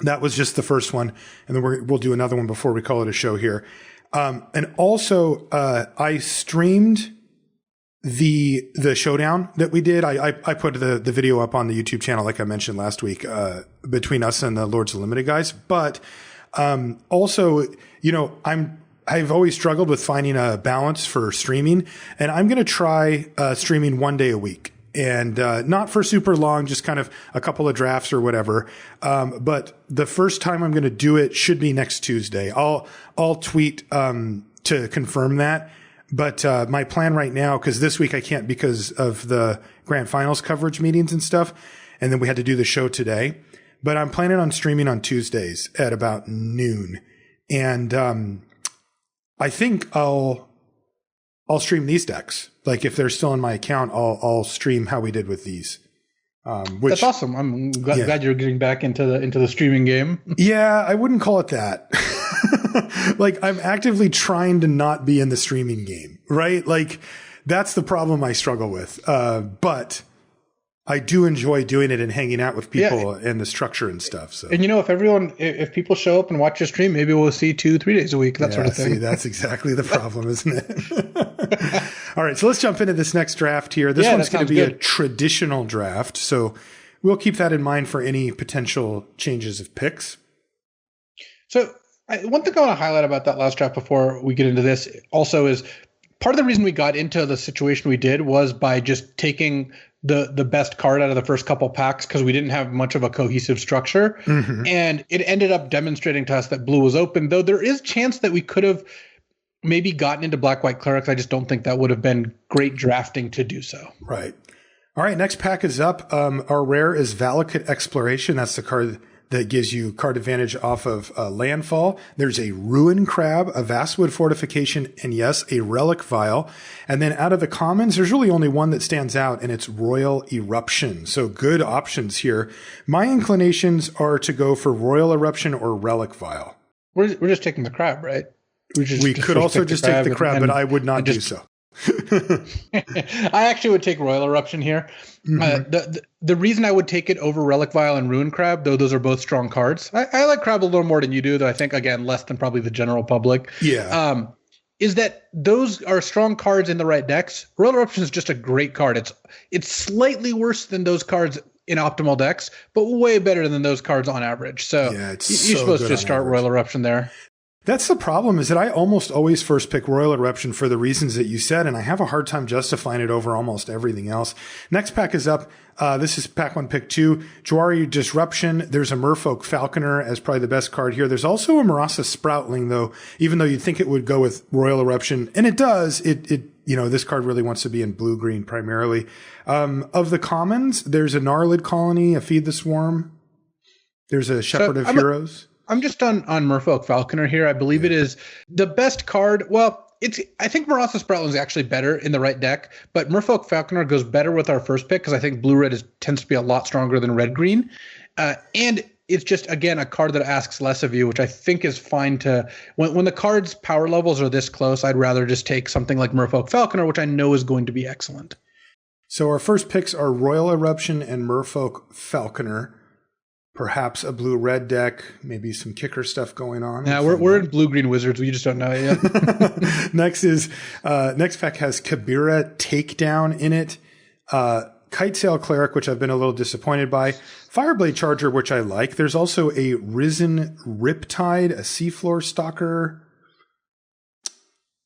A: that was just the first one, and then we'll do another one before we call it a show here. And also, I streamed the showdown that we did. I put the video up on the YouTube channel, like I mentioned last week, between us and the Lords of Limited guys. But also, I've always struggled with finding a balance for streaming, and I'm going to try streaming 1 day a week. and not for super long, just kind of a couple of drafts or whatever. But the first time I'm going to do it should be next Tuesday. I'll tweet to confirm that. But my plan right now, because this week I can't because of the grand finals coverage meetings and stuff, and then we had to do the show today. But I'm planning on streaming on Tuesdays at about noon, and I think I'll stream these decks. Like if they're still in my account, I'll stream how we did with these.
B: That's awesome. I'm glad you're getting back into the streaming game.
A: Yeah, I wouldn't call it that. Like I'm actively trying to not be in the streaming game, right? Like that's the problem I struggle with. But I do enjoy doing it and hanging out with people and the structure and stuff. So, and
B: if people show up and watch your stream, maybe we'll see 2-3 days a week, that sort of thing.
A: See, that's exactly the problem, isn't it? All right. So let's jump into this next draft here. This one's going to be a traditional draft. So we'll keep that in mind for any potential changes of picks.
B: So one thing I want to highlight about that last draft before we get into this also is part of the reason we got into the situation we did was by just taking the best card out of the first couple packs because we didn't have much of a cohesive structure. Mm-hmm. And it ended up demonstrating to us that blue was open, though there is chance that we could have maybe gotten into black-white clerics. I just don't think that would have been great drafting to do so.
A: Right. All right, next pack is up. Our rare is Valakut Exploration. That's the card that gives you card advantage off of landfall. There's a Ruin Crab, a Vastwood Fortification, and yes, a Relic Vial. And then out of the commons, there's really only one that stands out, and it's Royal Eruption. So good options here. My inclinations are to go for Royal Eruption or Relic Vial.
B: We're just taking the crab, right?
A: We could also just take the crab, but I would not do so.
B: I actually would take Royal Eruption here. Mm-hmm. The reason I would take it over Relic Vial and Ruin Crab, though those are both strong cards. I like Crab a little more than you do, though I think, again, less than probably the general public.
A: Yeah.
B: Is that those are strong cards in the right decks. Royal Eruption is just a great card. It's slightly worse than those cards in optimal decks, but way better than those cards on average. So you're supposed to just start Royal Eruption there.
A: That's the problem, is that I almost always first pick Royal Eruption for the reasons that you said, and I have a hard time justifying it over almost everything else. Next pack is up. This is pack 1, pick 2. Jwari Disruption. There's a Merfolk Falconer as probably the best card here. There's also a Marasa Sproutling, though, even though you'd think it would go with Royal Eruption, and it does. This card really wants to be in blue-green primarily. Of the commons, there's a Gnarlid Colony, a Feed the Swarm. There's a Shepherd of Heroes.
B: I'm just on Merfolk Falconer here. I believe it is the best card. Well, I think Marasa Sproutling is actually better in the right deck, but Merfolk Falconer goes better with our first pick because I think blue-red tends to be a lot stronger than red-green. And it's just, again, a card that asks less of you, which I think is fine to – when the card's power levels are this close, I'd rather just take something like Merfolk Falconer, which I know is going to be excellent.
A: So our first picks are Royal Eruption and Merfolk Falconer. Perhaps a blue-red deck, maybe some kicker stuff going on.
B: Yeah, we're in blue-green Wizards. We just don't know it yet.
A: Next pack has Kabira Takedown in it. Kitesail Cleric, which I've been a little disappointed by. Fireblade Charger, which I like. There's also a Risen Riptide, a Seafloor Stalker.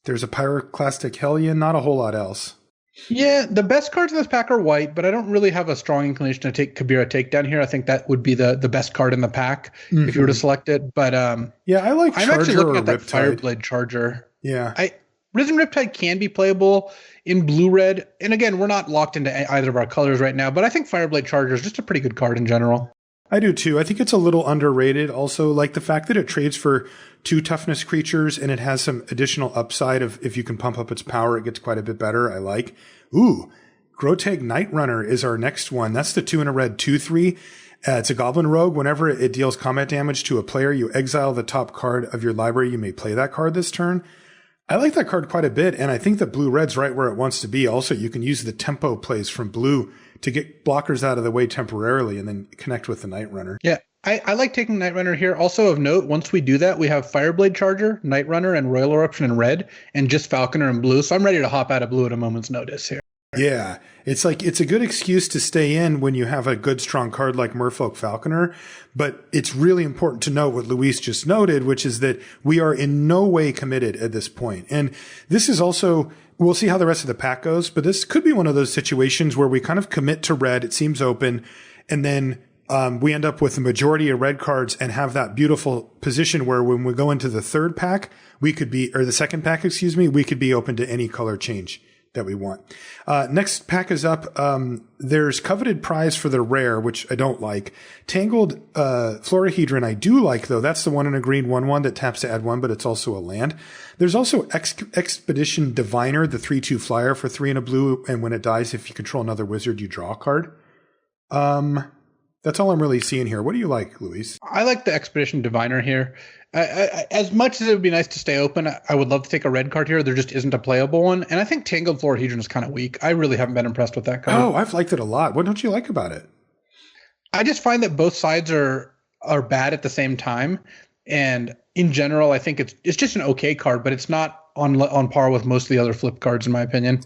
A: There's a Pyroclastic Hellion. Not a whole lot else.
B: Yeah, the best cards in this pack are white, but I don't really have a strong inclination to take Kabira Takedown here. I think that would be the best card in the pack if you were to select it. But
A: yeah, I like Charger.
B: I'm actually looking at that
A: Riptide.
B: Fireblade Charger.
A: Yeah,
B: Risen Riptide can be playable in blue-red, and again, we're not locked into either of our colors right now. But I think Fireblade Charger is just a pretty good card in general.
A: I do too. I think it's a little underrated. Also, like the fact that it trades for 2 toughness creatures and it has some additional upside of if you can pump up its power, it gets quite a bit better. I like. Ooh, Grotag Night Runner is our next one. That's the 2 and a red 2/3. It's a Goblin Rogue. Whenever it deals combat damage to a player, you exile the top card of your library. You may play that card this turn. I like that card quite a bit, and I think that blue-red's right where it wants to be. Also, you can use the tempo plays from blue to get blockers out of the way temporarily and then connect with the Night Runner.
B: Yeah, I like taking Night Runner here. Also of note, once we do that, we have Fireblade Charger, Night Runner, and Royal Eruption in red, and just Falconer in blue. So I'm ready to hop out of blue at a moment's notice here.
A: Yeah. It's like, it's a good excuse to stay in when you have a good, strong card like Merfolk Falconer. But it's really important to note what Luis just noted, which is that we are in no way committed at this point. And this is also, we'll see how the rest of the pack goes, but this could be one of those situations where we kind of commit to red. It seems open. And then we end up with the majority of red cards and have that beautiful position where when we go into the third pack, we could be, or the second pack, excuse me, we could be open to any color change that we want. Next pack is up. There's Coveted Prize for the rare, which I don't like. Tangled Florahedron I do like, though. That's the one in a green 1/1 that taps to add 1, but it's also a land. There's also Expedition Diviner, the 3/2 flyer for 3 and a blue, and when it dies, if you control another wizard, you draw a card. That's all I'm really seeing here. What do you like, Luis?
B: I like the Expedition Diviner here. As much as it would be nice to stay open, I would love to take a red card here. There just isn't a playable one. And I think Tangled Florahedron is kind of weak. I really haven't been impressed with that card.
A: Oh, I've liked it a lot. What don't you like about it?
B: I just find that both sides are bad at the same time. And in general, I think it's just an okay card, but it's not on par with most of the other flip cards, in my opinion.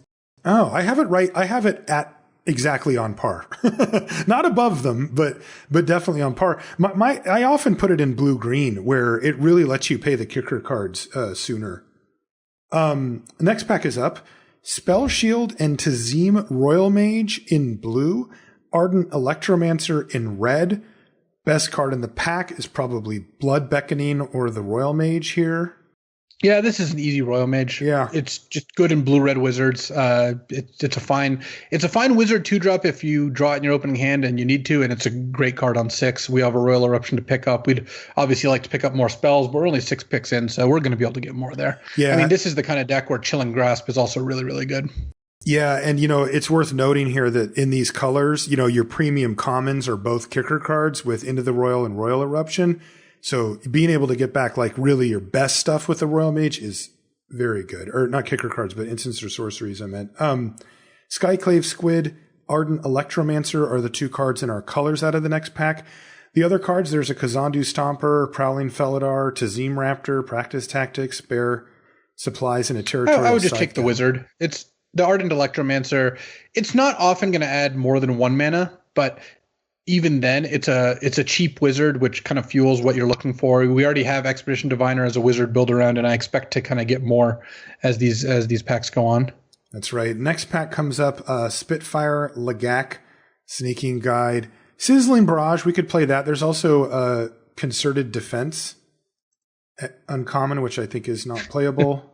A: Oh, I have it right. I have it at exactly on par. Not above them, but definitely on par. I often put it in blue-green where it really lets you pay the kicker cards sooner. Next pack is up. Spell Shield and Tazim Royal Mage in blue. Ardent Electromancer in red. Best card in the pack is probably Blood Beckoning or the Royal Mage here.
B: Yeah, this is an easy Royal Mage.
A: Yeah,
B: it's just good in blue-red wizards. It's a fine wizard 2-drop if you draw it in your opening hand and you need to, and it's a great card on 6. We have a Royal Eruption to pick up. We'd obviously like to pick up more spells, but we're only 6 picks in, so we're going to be able to get more there.
A: Yeah,
B: I mean, this is the kind of deck where Chilling Grasp is also really, really good.
A: Yeah, and it's worth noting here that in these colors, your premium commons are both kicker cards with Into the Royal and Royal Eruption. So being able to get back like really your best stuff with the Royal Mage is very good. Or not kicker cards, but instants or sorceries I meant. Skyclave Squid, Ardent Electromancer are the 2 cards in our colors out of the next pack. The other cards, there's a Kazandu Stomper, Prowling Felidar, Tazim Raptor, Practice Tactics, Bear Supplies, and a Territorial
B: I would just
A: Scythe
B: take the
A: gun.
B: Wizard. It's the Ardent Electromancer. It's not often going to add more than 1 mana, but even then, it's a cheap wizard, which kind of fuels what you're looking for. We already have Expedition Diviner as a wizard build around, and I expect to kind of get more as these packs go on.
A: That's right. Next pack comes up, Spitfire, Lagak, Sneaking Guide, Sizzling Barrage. We could play that. There's also Concerted Defense, uncommon, which I think is not playable.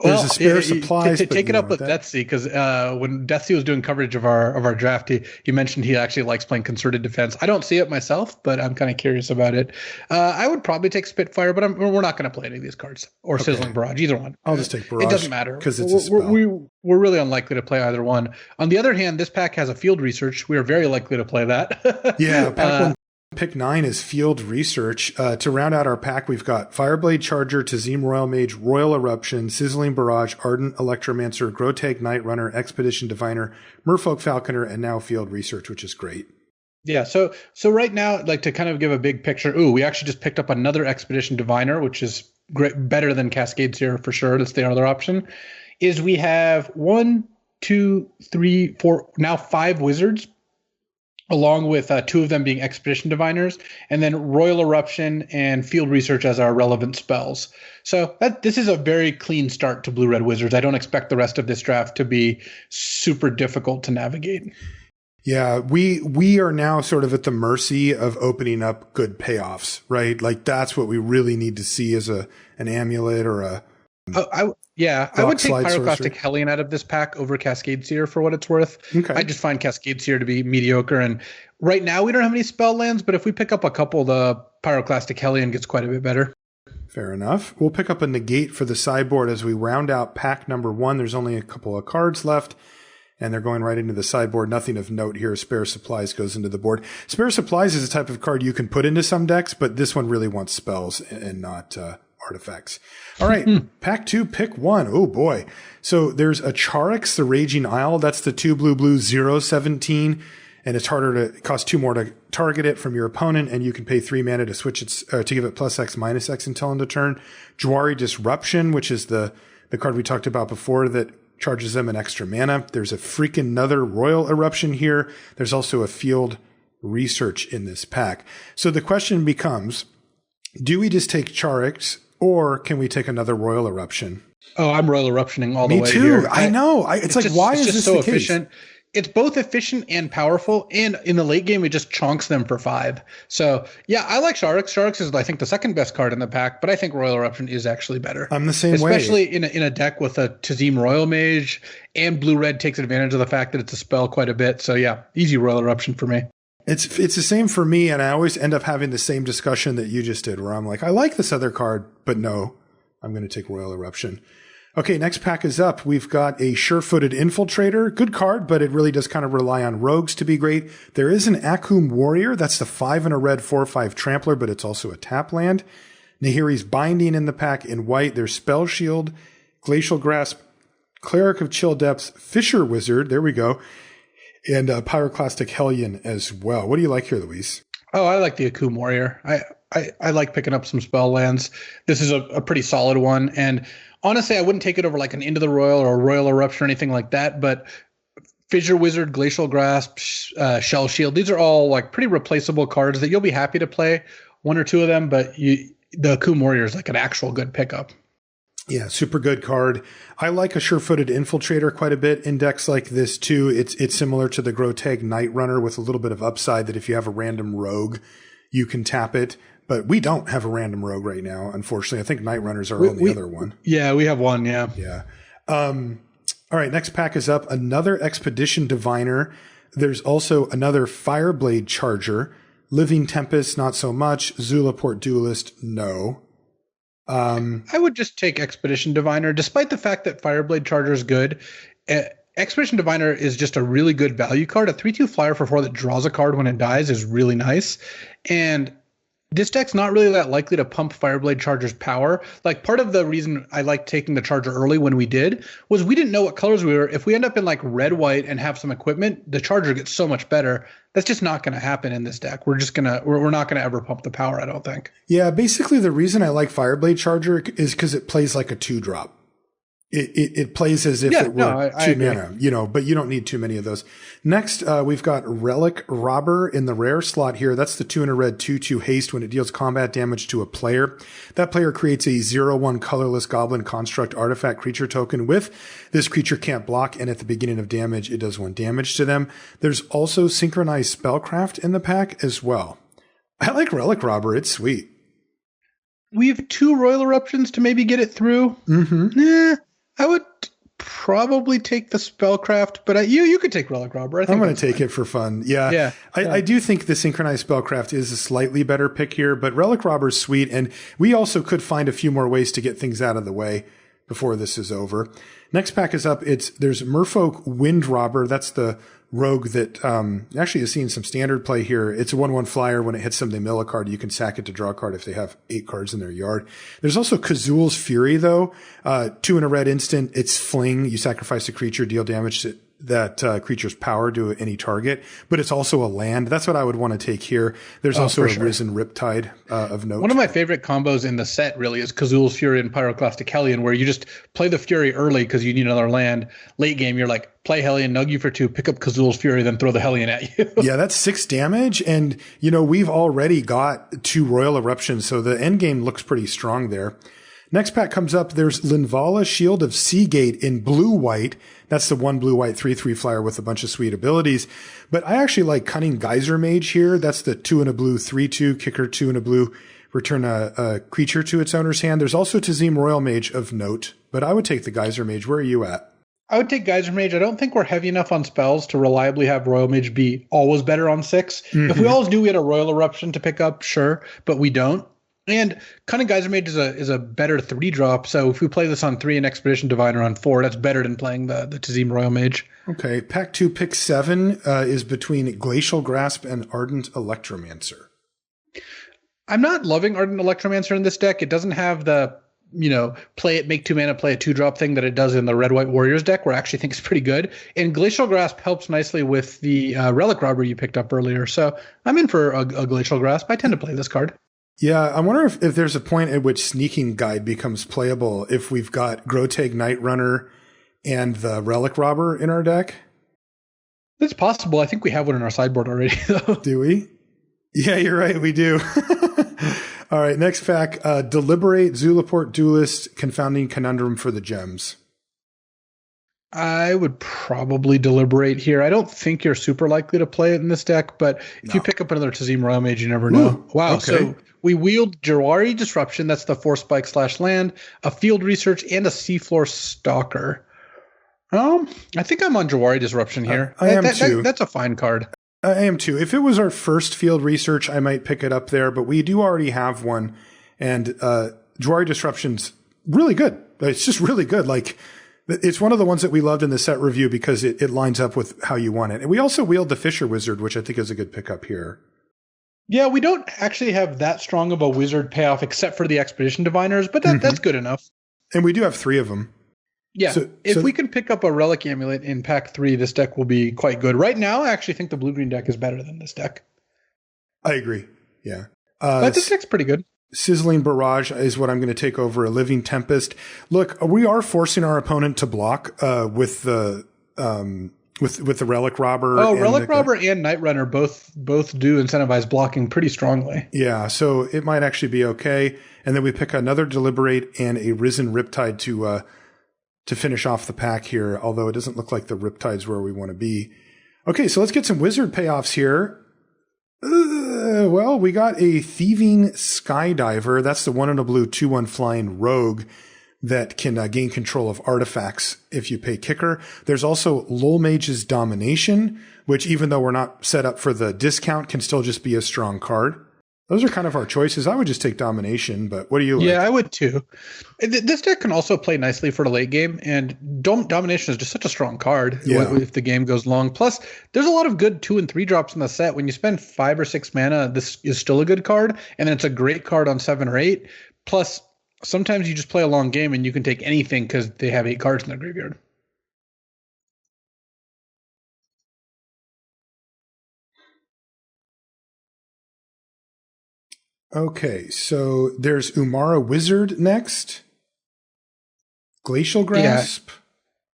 A: There's a Spare Supplies.
B: To take it up with Deathsea, because when Deathsea was doing coverage of our draft, he mentioned he actually likes playing Concerted Defense. I don't see it myself, but I'm kind of curious about it. I would probably take Spitfire, but we're not going to play any of these cards or Sizzling Barrage, either one.
A: I'll just take Barrage.
B: It doesn't matter
A: because it's a spell.
B: We're really unlikely to play either one. On the other hand, this pack has a Field Research. We are very likely to play that.
A: Yeah, pack 1. Pick 9 is Field Research. To round out our pack, we've got Fireblade Charger, Tazim Royal Mage, Royal Eruption, Sizzling Barrage, Ardent Electromancer, Grotag Night Runner, Expedition Diviner, Merfolk Falconer, and now Field Research, which is great.
B: Yeah, so right now, like to kind of give a big picture, we actually just picked up another Expedition Diviner, which is great, better than Cascades here for sure. That's the other option. Is we have 1, 2, 3, 4, now 5 wizards, along with 2 of them being Expedition Diviners, and then Royal Eruption and Field Research as our relevant spells. So this is a very clean start to Blue-Red Wizards. I don't expect the rest of this draft to be super difficult to navigate.
A: Yeah, we are now sort of at the mercy of opening up good payoffs, right? Like that's what we really need to see as an amulet or a
B: I would take Pyroclastic Hellion out of this pack over Cascade Seer for what it's worth.
A: Okay.
B: I just find Cascade Seer to be mediocre. And right now we don't have any spell lands, but if we pick up a couple, the Pyroclastic Hellion gets quite a bit better.
A: Fair enough. We'll pick up a negate for the sideboard as we round out pack number 1. There's only a couple of cards left, and they're going right into the sideboard. Nothing of note here. Spare Supplies goes into the board. Spare Supplies is a type of card you can put into some decks, but this one really wants spells and not artifacts. All right, pack 2, pick 1. Oh boy. So there's a Charix, the Raging Isle. That's the 2 blue 0/17, and it's harder to cost 2 more to target it from your opponent, and you can pay 3 mana to switch its to give it +X -X until end of turn. Jwari Disruption, which is the card we talked about before that charges them an extra mana. There's a freaking another Royal Eruption here. There's also a Field Research in this pack. So the question becomes, do we just take Charix or can we take another Royal Eruption?
B: Oh, I'm Royal Eruptioning all the way
A: Me too.
B: here.
A: I know. It's like, why is this
B: so
A: the case?
B: efficient? It's both efficient and powerful, and in the late game, it just chonks them for 5. So, yeah, I like Charix. Charix is, I think, the second best card in the pack, but I think Royal Eruption is actually better.
A: I'm the same way.
B: Especially in a deck with a Tazim Royal Mage, and Blue-Red takes advantage of the fact that it's a spell quite a bit. So, yeah, easy Royal Eruption for me.
A: It's the same for me, and I always end up having the same discussion that you just did, where I'm like, I like this other card, but no, I'm going to take Royal Eruption. Okay, next pack is up. We've got a Sure-Footed Infiltrator. Good card, but it really does kind of rely on rogues to be great. There is an Akum Warrior. That's the 5 and a red 4/5 Trampler, but it's also a tap land. Nahiri's Binding in the pack in white. There's Spell Shield, Glacial Grasp, Cleric of Chill Depths, Fisher Wizard. There we go. And Pyroclastic Hellion as well. What do you like here, Luis?
B: Oh, I like the Akum Warrior. I like picking up some spell lands. This is a pretty solid one, and honestly, I wouldn't take it over like an Into the Royal or a Royal Eruption or anything like that, but Fissure Wizard, Glacial Grasp, Shell Shield, these are all like pretty replaceable cards that you'll be happy to play one or two of them, but the Akum Warrior is like an actual good pickup.
A: Yeah, super good card. I like a Sure-Footed Infiltrator quite a bit in decks like this too. It's similar to the Grotag Night Runner with a little bit of upside that if you have a random rogue, you can tap it. But we don't have a random rogue right now, unfortunately. I think Night Runner's our only other one.
B: Yeah, we have one, yeah.
A: Yeah. All right, next pack is up. Another Expedition Diviner. There's also another Fireblade Charger. Living Tempest, not so much. Zulaport Duelist, no.
B: I would just take Expedition Diviner, despite the fact that Fireblade Charger is good. Expedition Diviner is just a really good value card. A 3/2 flyer for 4 that draws a card when it dies is really nice. And this deck's not really that likely to pump Fireblade Charger's power. Like, part of the reason I liked taking the Charger early when we did was we didn't know what colors we were. If we end up in like red, white, and have some equipment, the Charger gets so much better. That's just not going to happen in this deck. We're not going to ever pump the power, I don't think.
A: Yeah, basically the reason I like Fireblade Charger is because it plays like a 2-drop. It plays as if it were 2 mana, but you don't need too many of those. Next, we've got Relic Robber in the rare slot here. That's the 2 and a red 2/2 haste when it deals combat damage to a player. That player creates a 0/1 colorless goblin construct artifact creature token with this creature can't block, and at the beginning of damage, it does 1 damage to them. There's also Synchronized Spellcraft in the pack as well. I like Relic Robber. It's sweet.
B: We have 2 Royal Eruptions to maybe get it through.
A: Mm-hmm.
B: I would probably take the Spellcraft, but you could take Relic Robber.
A: I'm going to take it for fun. Yeah. I do think the Synchronized Spellcraft is a slightly better pick here, but Relic Robber's sweet, and we also could find a few more ways to get things out of the way before this is over. Next pack is up. There's Merfolk Wind Robber. That's the rogue that actually is seeing some standard play here. It's a 1/1 flyer. When it hits them, they mill a card. You can sack it to draw a card if they have 8 cards in their yard. There's also Kazul's Fury, though. 2 and a red instant. It's Fling. You sacrifice a creature, deal damage to that creature's power to any target, but it's also a land. That's what I would want to take here. There's also a Risen Riptide of note.
B: One of my favorite combos in the set really is Kazul's Fury and Pyroclastic Hellion, where you just play the Fury early because you need another land. Late game, you're like, play Hellion, nug you for 2, pick up Kazul's Fury, then throw the Hellion at you.
A: Yeah, that's 6 damage, and we've already got 2 Royal Eruptions, so the end game looks pretty strong there. Next pack comes up. There's Linvala, Shield of Seagate in blue-white. That's the 1 blue-white 3/3 flyer with a bunch of sweet abilities. But I actually like Cunning Geyser Mage here. That's the 2 and a blue 3/2 kicker, 2 and a blue, return a creature to its owner's hand. There's also Tazim Royal Mage of note, but I would take the Geyser Mage. Where are you at?
B: I would take Geyser Mage. I don't think we're heavy enough on spells to reliably have Royal Mage be always better on 6. Mm-hmm. If we always knew we had a Royal Eruption to pick up, sure, but we don't. And Cunning Geyser Mage is a better 3-drop, so if we play this on 3 and Expedition Diviner on 4, that's better than playing the Tazim Royal Mage.
A: Okay, pack 2, pick 7 is between Glacial Grasp and Ardent Electromancer.
B: I'm not loving Ardent Electromancer in this deck. It doesn't have the, play it, make 2 mana, play a 2-drop thing that it does in the Red-White Warriors deck, where I actually think it's pretty good. And Glacial Grasp helps nicely with the Relic Robber you picked up earlier, so I'm in for a Glacial Grasp. I tend to play this card.
A: Yeah, I wonder if there's a point at which Sneaking Guide becomes playable if we've got Grotag Night Runner and the Relic Robber in our deck?
B: It's possible. I think we have one in our sideboard already, though.
A: Do we? Yeah, you're right. We do. All right. Next pack, Deliberate, Zulaport, Duelist, Confounding Conundrum for the gems.
B: I would probably Deliberate here. I don't think you're super likely to play it in this deck, but if you pick up another Tazim Royal Mage, you never know.
A: Ooh,
B: wow.
A: okay.
B: So we wield Jawari Disruption. That's the 4-spike/land, a Field Research, and a Seafloor Stalker. I think I'm on Jawari Disruption here.
A: I am too.
B: That's a fine card.
A: I am too. If it was our first Field Research, I might pick it up there, but we do already have one. And Jawari Disruption's really good. It's just really good. Like, it's one of the ones that we loved in the set review because it lines up with how you want it. And we also wield the Fisher Wizard, which I think is a good pickup here. Yeah,
B: we don't actually have that strong of a wizard payoff except for the Expedition Diviners, but that's good enough.
A: And we do have 3 of them.
B: Yeah, if we can pick up a Relic Amulet in pack 3, this deck will be quite good. Right now, I actually think the blue-green deck is better than this deck.
A: I agree, yeah.
B: But this deck's pretty good.
A: Sizzling Barrage is what I'm going to take over. A Living Tempest. Look, we are forcing our opponent to block with the Relic Robber.
B: Oh, Relic Robber and Night Runner both do incentivize blocking pretty strongly.
A: Yeah, so it might actually be okay. And then we pick another Deliberate and a Risen Riptide to finish off the pack here, although it doesn't look like the Riptide's where we want to be. Okay, so let's get some wizard payoffs here. Well, we got a Thieving Skydiver. That's the 1 in a blue 2/1 flying rogue that can gain control of artifacts if you pay kicker. There's also Lol Mage's Domination, which even though we're not set up for the discount, can still just be a strong card. Those are kind of our choices. I would just take Domination, but what do you like?
B: Yeah, I would too. This deck can also play nicely for the late game, and Domination is just such a strong card if the game goes long. Plus, there's a lot of good 2 and 3 drops in the set. When you spend 5 or 6 mana, this is still a good card, and then it's a great card on 7 or 8. Plus, sometimes you just play a long game and you can take anything because they have 8 cards in their graveyard.
A: Okay, so there's Umara Wizard next. Glacial Grasp.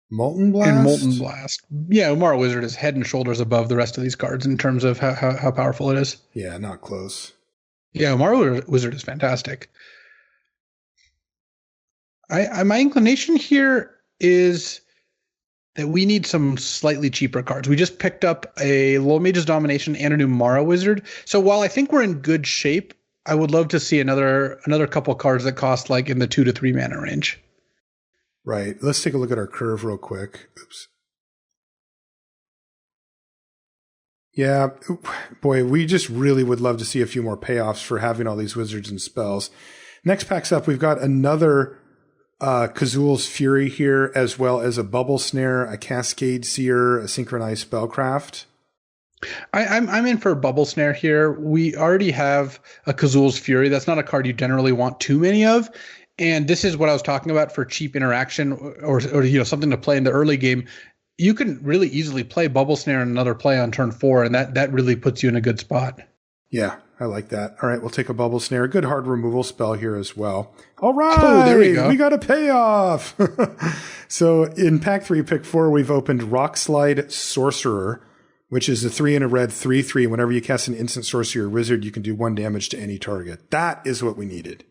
A: Molten Blast.
B: And Molten Blast. Yeah, Umara Wizard is head and shoulders above the rest of these cards in terms of how powerful it is.
A: Yeah, not close.
B: Yeah, Umara Wizard is fantastic. My inclination here is that we need some slightly cheaper cards. We just picked up a Lol Mage's Domination and an Umara Wizard. So while I think we're in good shape, I would love to see another couple cards that cost like in the 2 to 3 mana range.
A: Right. Let's take a look at our curve real quick. Oops. Yeah, boy, we just really would love to see a few more payoffs for having all these wizards and spells. Next pack's up, we've got another Kazul's Fury here, as well as a Bubble Snare, a Cascade Seer, a Synchronized Spellcraft.
B: I'm in for Bubble Snare here. We already have a Kazul's Fury. That's not a card you generally want too many of. And this is what I was talking about for cheap interaction or something to play in the early game. You can really easily play Bubble Snare and another play on turn 4, and that really puts you in a good spot.
A: Yeah, I like that. All right, we'll take a Bubble Snare. Good hard removal spell here as well. All right,
B: there we go.
A: We got a payoff. So in pack 3, pick 4, we've opened Rockslide Sorcerer, which is a 3 and a red 3/3. Whenever you cast an instant sorcery or wizard, you can do 1 damage to any target. That is what we needed.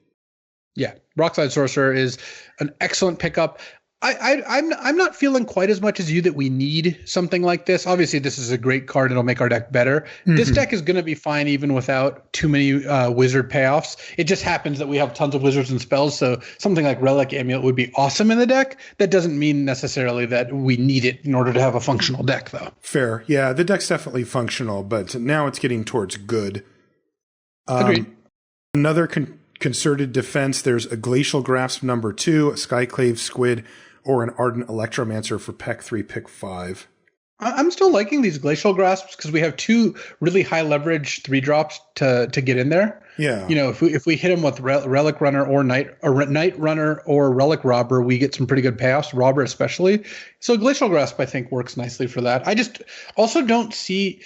B: Yeah, Rockslide Sorcerer is an excellent pickup. I'm not feeling quite as much as you that we need something like this. Obviously, this is a great card. It'll make our deck better. Mm-hmm. This deck is going to be fine even without too many wizard payoffs. It just happens that we have tons of wizards and spells, so something like Relic Amulet would be awesome in the deck. That doesn't mean necessarily that we need it in order to have a functional deck, though.
A: Fair. Yeah, the deck's definitely functional, but now it's getting towards good.
B: Agreed.
A: Another concerted defense, there's a Glacial Grasp number 2, a Skyclave Squid, or an Ardent Electromancer for Pack 3, pick 5.
B: I'm still liking these Glacial Grasps because we have 2 really high leverage 3-drops to get in there.
A: Yeah.
B: If we hit them with Relic Runner or Night Runner or Relic Robber, we get some pretty good payoffs, Robber especially. So Glacial Grasp, I think, works nicely for that. I just also don't see,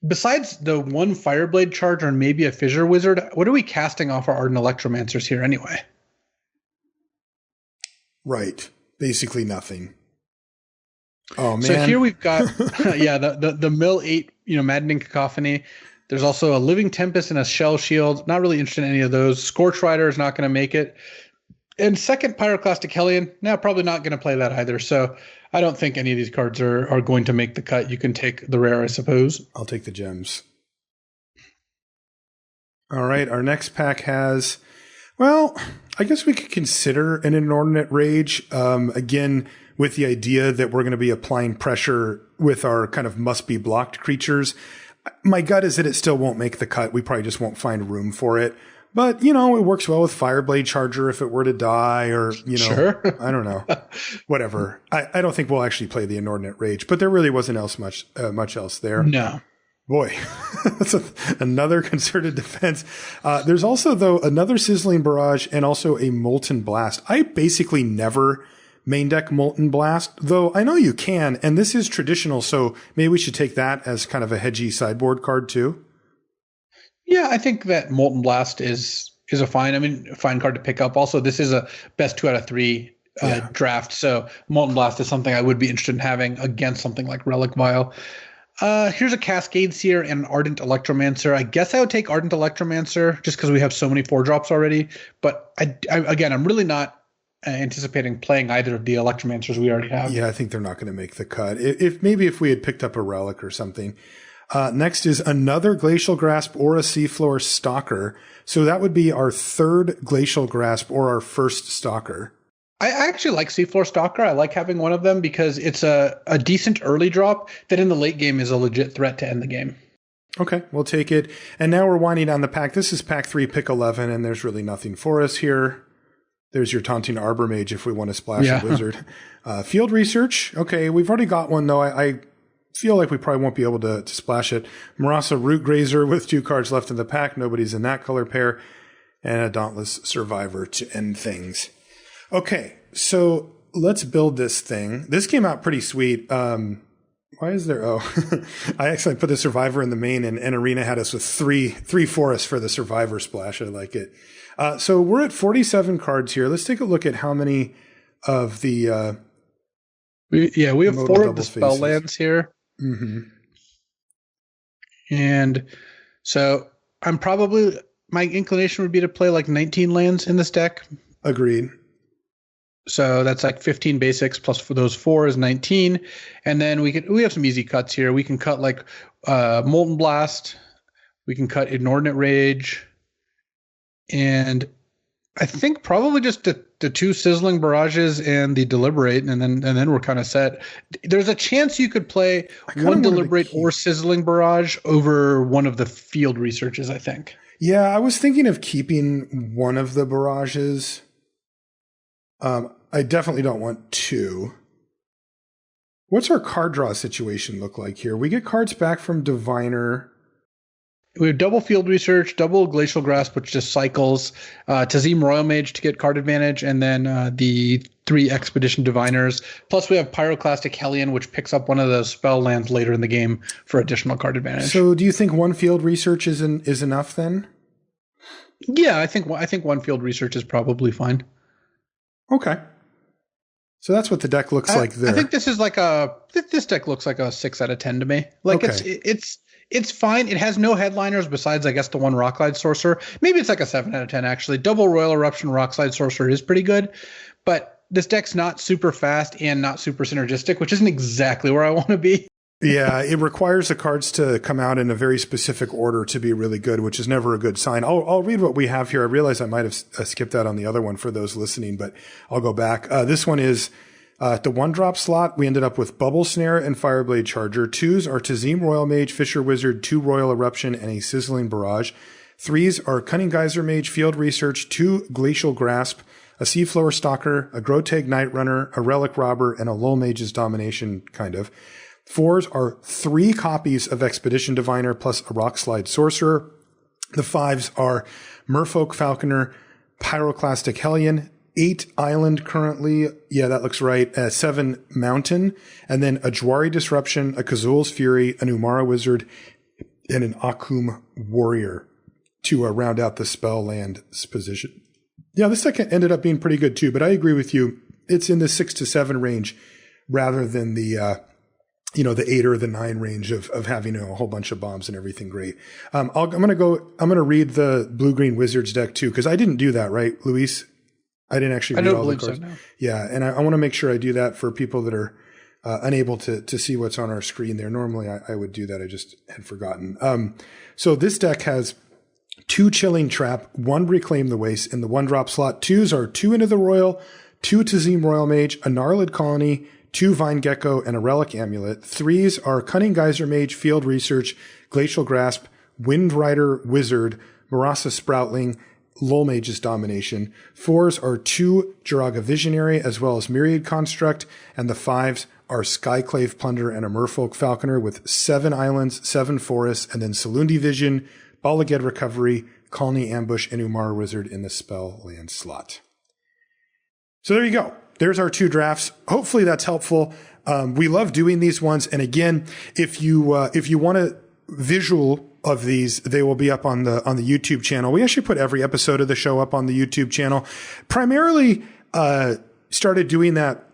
B: besides the 1 Fireblade charge or maybe a Fissure Wizard, what are we casting off our Ardent Electromancers here anyway?
A: Right. Basically nothing. Oh man!
B: So here we've got the Mill 8, Maddening Cacophony. There's also a Living Tempest and a Shell Shield. Not really interested in any of those. Scorch Rider is not going to make it. And second, Pyroclastic Hellion. Now, probably not going to play that either. So I don't think any of these cards are going to make the cut. You can take the rare, I suppose.
A: I'll take the gems. All right, our next pack has, well, I guess we could consider an Inordinate Rage. Again, with the idea that we're going to be applying pressure with our kind of must-be blocked creatures. My gut is that it still won't make the cut. We probably just won't find room for it. But, it works well with Fireblade Charger if it were to die, or,
B: Sure.
A: I don't know, whatever. I don't think we'll actually play the Inordinate Rage, but there really wasn't much else there.
B: No.
A: Boy, that's another concerted defense. There's also, though, another Sizzling Barrage and also a Molten Blast. I basically never main deck Molten Blast, though I know you can, and this is traditional, so maybe we should take that as kind of a hedgy sideboard card, too.
B: Yeah, I think that Molten Blast is a fine card to pick up. Also, this is a best 2 out of 3 draft, so Molten Blast is something I would be interested in having against something like Relic Vial. Here's a Cascade Seer and an Ardent Electromancer. I guess I would take Ardent Electromancer just because we have so many 4-drops already. But I'm really not anticipating playing either of the Electromancers we already have.
A: Yeah, I think they're not going to make the cut. If we had picked up a Relic or something. Next is another Glacial Grasp or a Seafloor Stalker. So that would be our third Glacial Grasp or our first Stalker.
B: I actually like Seafloor Stalker. I like having one of them because it's a decent early drop that in the late game is a legit threat to end the game.
A: Okay, we'll take it. And now we're winding down the pack. This is pack 3, pick 11, and there's really nothing for us here. There's your Taunting Arbor Mage if we want to splash a wizard. Field Research. Okay, we've already got one, though. I feel like we probably won't be able to splash it. Marasa Root Grazer with 2 cards left in the pack. Nobody's in that color pair. And a Dauntless Survivor to end things. Okay, so let's build this thing. This came out pretty sweet. Why is there? Oh, I actually put the Survivor in the main, and Arena had us with three forests for the Survivor splash. I like it. So we're at 47 cards here. Let's take a look at how many of the.
B: We have 4 of the spell lands here.
A: Mm-hmm.
B: And so my inclination would be to play like 19 lands in this deck.
A: Agreed.
B: So that's like 15 basics plus for those 4 is 19. And then we have some easy cuts here. We can cut like Molten Blast. We can cut Inordinate Rage. And I think probably just the 2 Sizzling Barrages and the Deliberate, and then we're kind of set. There's a chance you could play one Deliberate or Sizzling Barrage over one of the Field Researches, I think.
A: Yeah, I was thinking of keeping one of the Barrages. I definitely don't want 2. What's our card draw situation look like here? We get cards back from Diviner.
B: We have double Field Research, double Glacial Grasp, which just cycles, Tazim Royal Mage to get card advantage, and then the 3 Expedition Diviners. Plus we have Pyroclastic Hellion, which picks up one of those spell lands later in the game for additional card advantage.
A: So do you think 1 Field Research is enough then?
B: Yeah, I think 1 Field Research is probably fine.
A: Okay. So that's what the deck looks like there.
B: I think this deck looks like a 6 out of 10 to me. Like
A: okay.
B: It's fine. It has no headliners besides, I guess, the 1 Rockslide Sorcerer. Maybe it's like a 7 out of 10, actually. Double Royal Eruption Rockslide Sorcerer is pretty good. But this deck's not super fast and not super synergistic, which isn't exactly where I want to be.
A: Yeah, it requires the cards to come out in a very specific order to be really good, which is never a good sign. I'll read what we have here. I realize I might have skipped that on the other one for those listening, but I'll go back. This one is the 1-drop slot. We ended up with Bubble Snare and Fireblade Charger. 2s are Tazim Royal Mage, Fisher Wizard, 2 Royal Eruption, and a Sizzling Barrage. 3s are Cunning Geyser Mage, Field Research, 2 Glacial Grasp, a Seafloor Stalker, a Groteg Night Runner, a Relic Robber, and a Lull Mage's Domination, kind of. 4s are 3 copies of Expedition Diviner plus a Rockslide Sorcerer. The 5s are Merfolk Falconer, Pyroclastic Hellion, 8 Island currently. Yeah, that looks right. 7 Mountain, and then a Jwari Disruption, a Kazul's Fury, an Umara Wizard, and an Akum Warrior to round out the spell land's position. Yeah, this deck ended up being pretty good too, but I agree with you. It's in the 6 to 7 range rather than the 8 or the 9 range of having a whole bunch of bombs and everything great. I'm going to read the blue-green Wizards deck too, because I didn't do that, right, Luis? I didn't actually read all the cards. So, no. Yeah, and I want to make sure I do that for people that are unable to see what's on our screen there. Normally I would do that. I just had forgotten. So this deck has 2 Chilling Trap, 1 Reclaim the Waste in the 1-drop slot. 2s are 2 Into the Royal, 2 Tazim Royal Mage, a Gnarlid Colony, 2 Vine Gecko, and a Relic Amulet. 3s are Cunning Geyser Mage, Field Research, Glacial Grasp, Wind Rider Wizard, Marasa Sproutling, Lol Mage's Domination. 4s are 2 Jiraga Visionary, as well as Myriad Construct, and the 5s are Skyclave Plunder and a Merfolk Falconer with 7 islands, 7 forests, and then Salundi Vision, Bala Ged Recovery, Colony Ambush, and Umara Wizard in the spell land slot. So there you go. There's our 2 drafts. Hopefully that's helpful. We love doing these ones. And again, if you want a visual of these, they will be up on the YouTube channel. We actually put every episode of the show up on the YouTube channel. Primarily, started doing that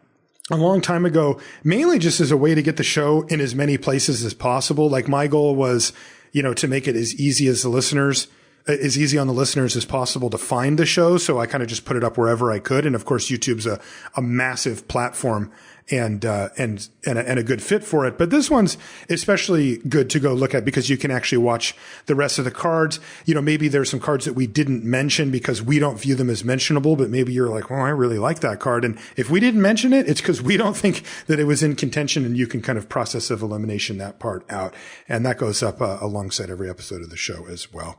A: a long time ago, mainly just as a way to get the show in as many places as possible. Like my goal was, to make it as easy on the listeners as possible to find the show. So I kind of just put it up wherever I could. And of course, YouTube's a massive platform and a good fit for it. But this one's especially good to go look at because you can actually watch the rest of the cards. Maybe there's some cards that we didn't mention because we don't view them as mentionable, but maybe you're like, well, I really like that card. And if we didn't mention it, it's because we don't think that it was in contention, and you can kind of process of elimination that part out. And that goes up alongside every episode of the show as well.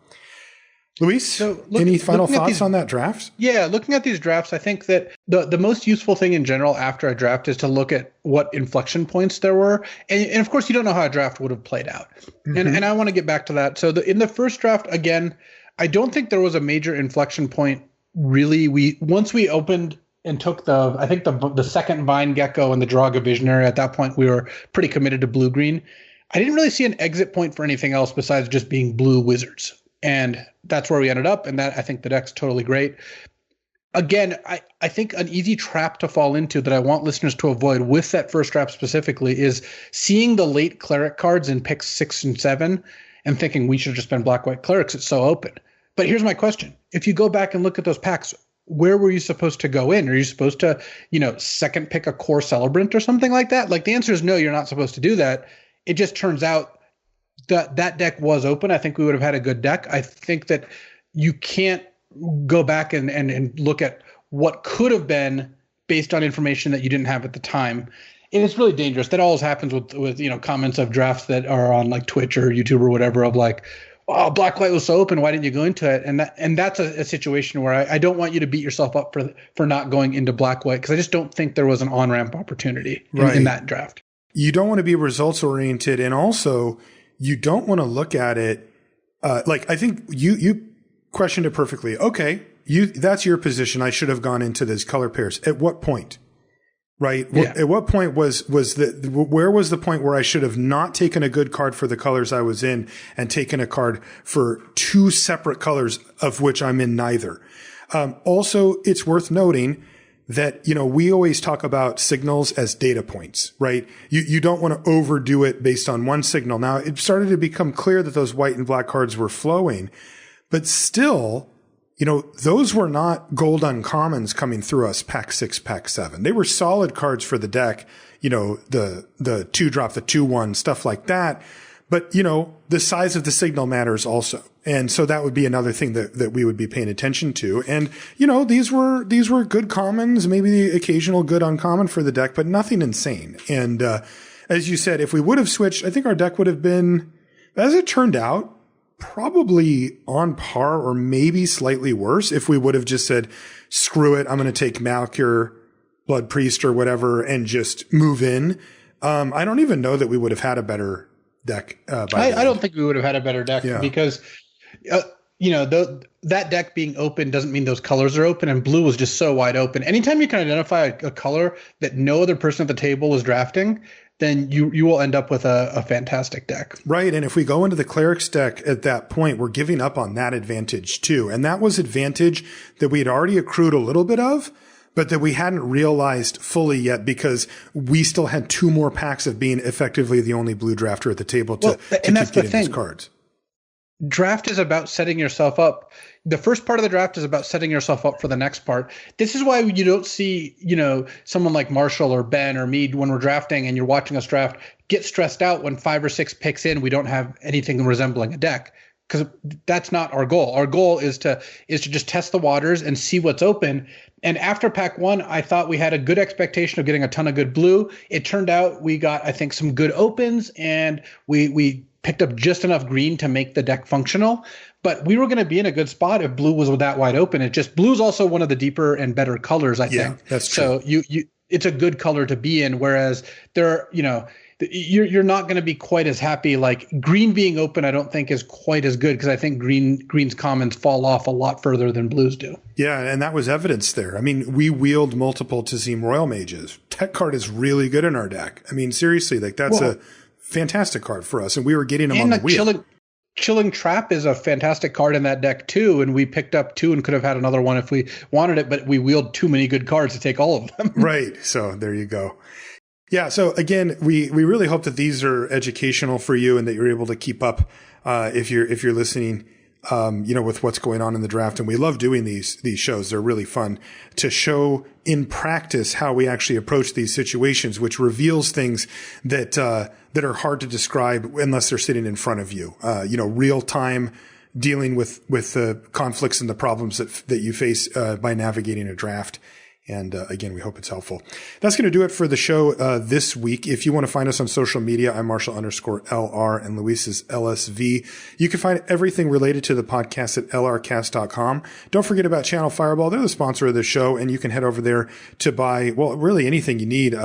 A: Luis, any final thoughts on that draft?
B: Yeah, looking at these drafts, I think that the most useful thing in general after a draft is to look at what inflection points there were. And of course, you don't know how a draft would have played out. Mm-hmm. And I want to get back to that. So in the first draft, again, I don't think there was a major inflection point, really. Once we opened and took the second Vine Gecko and the Jiraga Visionary, at that point, we were pretty committed to blue-green. I didn't really see an exit point for anything else besides just being blue wizards. And that's where we ended up. And that, I think the deck's totally great. Again, I think an easy trap to fall into that I want listeners to avoid with that first draft specifically is seeing the late cleric cards in picks 6 and 7 and thinking we should have just been black-white clerics. It's so open. But here's my question. If you go back and look at those packs, where were you supposed to go in? Are you supposed to, second pick a core celebrant or something like that? Like the answer is no, you're not supposed to do that. It just turns out that deck was open. I think we would have had a good deck. I think that you can't go back and look at what could have been based on information that you didn't have at the time. And it's really dangerous. That always happens with comments of drafts that are on like Twitch or YouTube or whatever of like, oh, black-white was so open. Why didn't you go into it? And that's a situation where I don't want you to beat yourself up for not going into black-white because I just don't think there was an on-ramp opportunity in that draft.
A: You don't want to be results-oriented, and also you don't want to look at it I think you questioned it perfectly. Okay, that's your position. I should have gone into these color pairs. At what point? Right? Yeah. At what point where was the point where I should have not taken a good card for the colors I was in and taken a card for 2 separate colors of which I'm in neither? Also, it's worth noting that, we always talk about signals as data points, right? You don't want to overdo it based on one signal. Now, it started to become clear that those white and black cards were flowing, but still, those were not gold uncommons coming through us pack 6, pack 7. They were solid cards for the deck, the 2-drop, the 2/1, stuff like that. But, the size of the signal matters also. And so that would be another thing that we would be paying attention to. And, these were good commons, maybe the occasional good uncommon for the deck, but nothing insane. And, as you said, if we would have switched, I think our deck would have been, as it turned out, probably on par or maybe slightly worse if we would have just said, screw it, I'm going to take Malcure, Blood Priest or whatever and just move in. I don't even know that we would have had a better deck.
B: I don't think we would have had a better deck because, that deck being open doesn't mean those colors are open, and blue was just so wide open. Anytime you can identify a color that no other person at the table was drafting, then you will end up with a fantastic deck. Right.
A: And if we go into the Cleric's deck at that point, we're giving up on that advantage too. And that was advantage that we had already accrued a little bit of, but that we hadn't realized fully yet because we still had 2 more packs of being effectively the only blue drafter at the table to keep getting those cards.
B: Draft is about setting yourself up. The first part of the draft is about setting yourself up for the next part. This is why you don't see, someone like Marshall or Ben or me when we're drafting and you're watching us draft get stressed out when 5 or 6 picks in, we don't have anything resembling a deck, because that's not our goal. Our goal is to just test the waters and see what's open. And after pack 1, I thought we had a good expectation of getting a ton of good blue. It turned out we got, I think, some good opens, and we picked up just enough green to make the deck functional. But we were going to be in a good spot if blue was that wide open. Blue is also one of the deeper and better colors, I think.
A: Yeah, that's true.
B: So it's a good color to be in. Whereas you're not going to be quite as happy. Like green being open, I don't think is quite as good, because I think green's commons fall off a lot further than blues do.
A: Yeah, and that was evidence there. I mean, we wheeled multiple Tazim Royal Mages. Tech card is really good in our deck. I mean, seriously, that's a fantastic card for us, and we were getting them on the wheel.
B: Chilling Trap is a fantastic card in that deck too, and we picked up 2 and could have had another one if we wanted it, but we wheeled too many good cards to take all of them.
A: Right. So there you go. Yeah. So again, we really hope that these are educational for you and that you're able to keep up if you're listening. With what's going on in the draft. And we love doing these shows. They're really fun to show in practice how we actually approach these situations, which reveals things that are hard to describe unless they're sitting in front of you. Real time dealing with the conflicts and the problems that you face by navigating a draft. And again, we hope it's helpful. That's going to do it for the show this week. If you want to find us on social media, I'm Marshall_LR and Luis is LSV. You can find everything related to the podcast at lrcast.com. Don't forget about Channel Fireball. They're the sponsor of the show, and you can head over there to buy, really anything you need.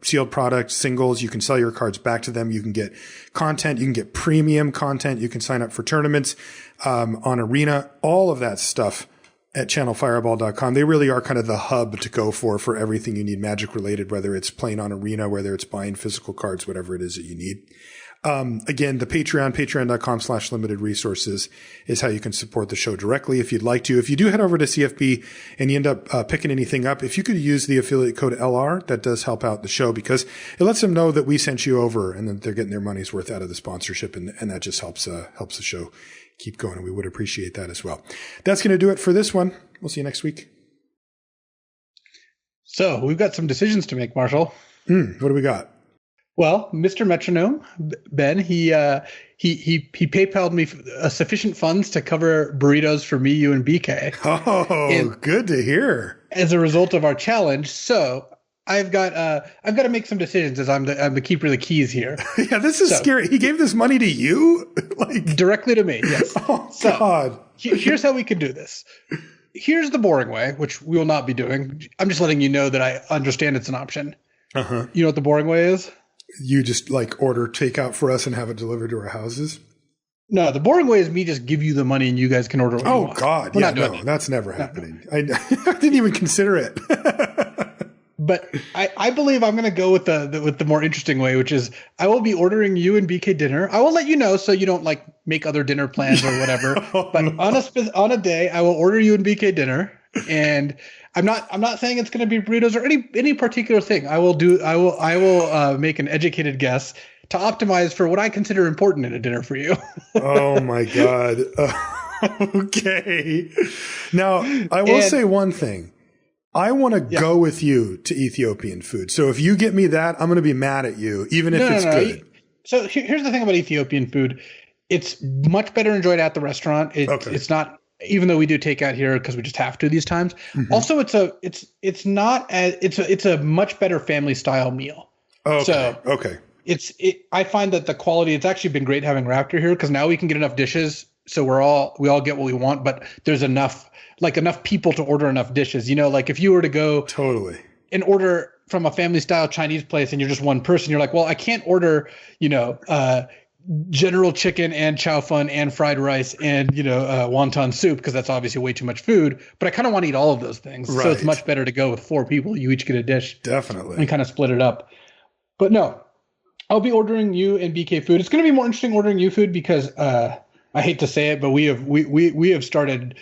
A: Sealed products, singles. You can sell your cards back to them. You can get content. You can get premium content. You can sign up for tournaments on Arena. All of that stuff at channelfireball.com. They really are kind of the hub to go for everything you need Magic related, whether it's playing on Arena, whether it's buying physical cards, whatever it is that you need. Again, the patreon.com/limited resources is how you can support the show directly if you'd like to. If you do head over to CFB and you end up picking anything up, if you could use the affiliate code LR, that does help out the show because it lets them know that we sent you over and that they're getting their money's worth out of the sponsorship. And that just helps the show keep going. And we would appreciate that as well. That's going to do it for this one. We'll see you next week.
B: So we've got some decisions to make, Marshall.
A: What do we got?
B: Well, Mr. Metronome, Ben, he PayPal'd me sufficient funds to cover burritos for me, you, and BK.
A: Oh, good to hear. As
B: a result of our challenge, so I've got to make some decisions as I'm the keeper of the keys here.
A: Yeah, this is scary. He gave this money to you,
B: directly to me. Yes.
A: Oh God.
B: Here's how we could do this. Here's the boring way, which we will not be doing. I'm just letting you know that I understand it's an option.
A: Uh-huh.
B: You know what the boring way is?
A: You just order takeout for us and have it delivered to our houses?
B: No, the boring way is me just give you the money and you guys can order what you want.
A: Oh God. Yeah, no, that's never happening. I didn't even consider it.
B: But I believe I'm going to go with the more interesting way, which is I will be ordering you and BK dinner. I will let you know so you don't make other dinner plans or whatever. On a day, I will order you and BK dinner, and I'm not saying it's going to be burritos or any particular thing. I will make an educated guess to optimize for what I consider important in a dinner for you.
A: Oh my God. Okay. Now I will say one thing. I want to go with you to Ethiopian food. So if you get me that, I'm going to be mad at you, even if it's good.
B: So here's the thing about Ethiopian food. It's much better enjoyed at the restaurant. It's not, even though we do take out here because we just have to these times. Mm-hmm. Also, it's a much better family style meal.
A: Okay.
B: So
A: okay.
B: I find that the quality, it's actually been great having Raptor here because now we can get enough dishes. So we all get what we want, but there's enough people to order enough dishes. If you were to go
A: totally
B: and order from a family style Chinese place and you're just one person, you're like, well, I can't order, general chicken and chow fun and fried rice and, wonton soup because that's obviously way too much food, but I kind of want to eat all of those things. Right. So it's much better to go with 4 people. You each get a dish.
A: Definitely.
B: And kind of split it up. But no, I'll be ordering you and BK food. It's going to be more interesting ordering you food because, I hate to say it, but we have started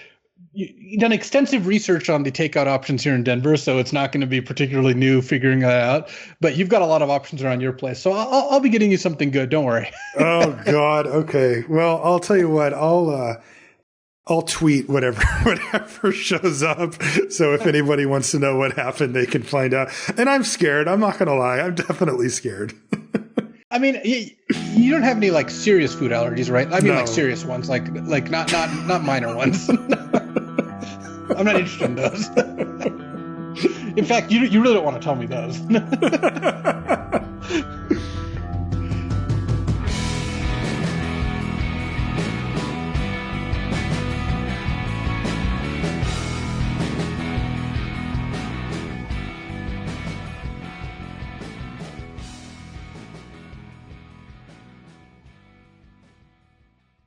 B: you've done extensive research on the takeout options here in Denver, so it's not going to be particularly new figuring that out. But you've got a lot of options around your place, so I'll be getting you something good. Don't worry.
A: Oh God. Okay. Well, I'll tell you what. I'll tweet whatever shows up. So if anybody wants to know what happened, they can find out. And I'm scared. I'm not going to lie. I'm definitely scared.
B: I mean, you don't have any like serious food allergies, right? I mean,
A: No.
B: like serious ones, like not minor ones. I'm not interested in those. In fact, you really don't want to tell me those.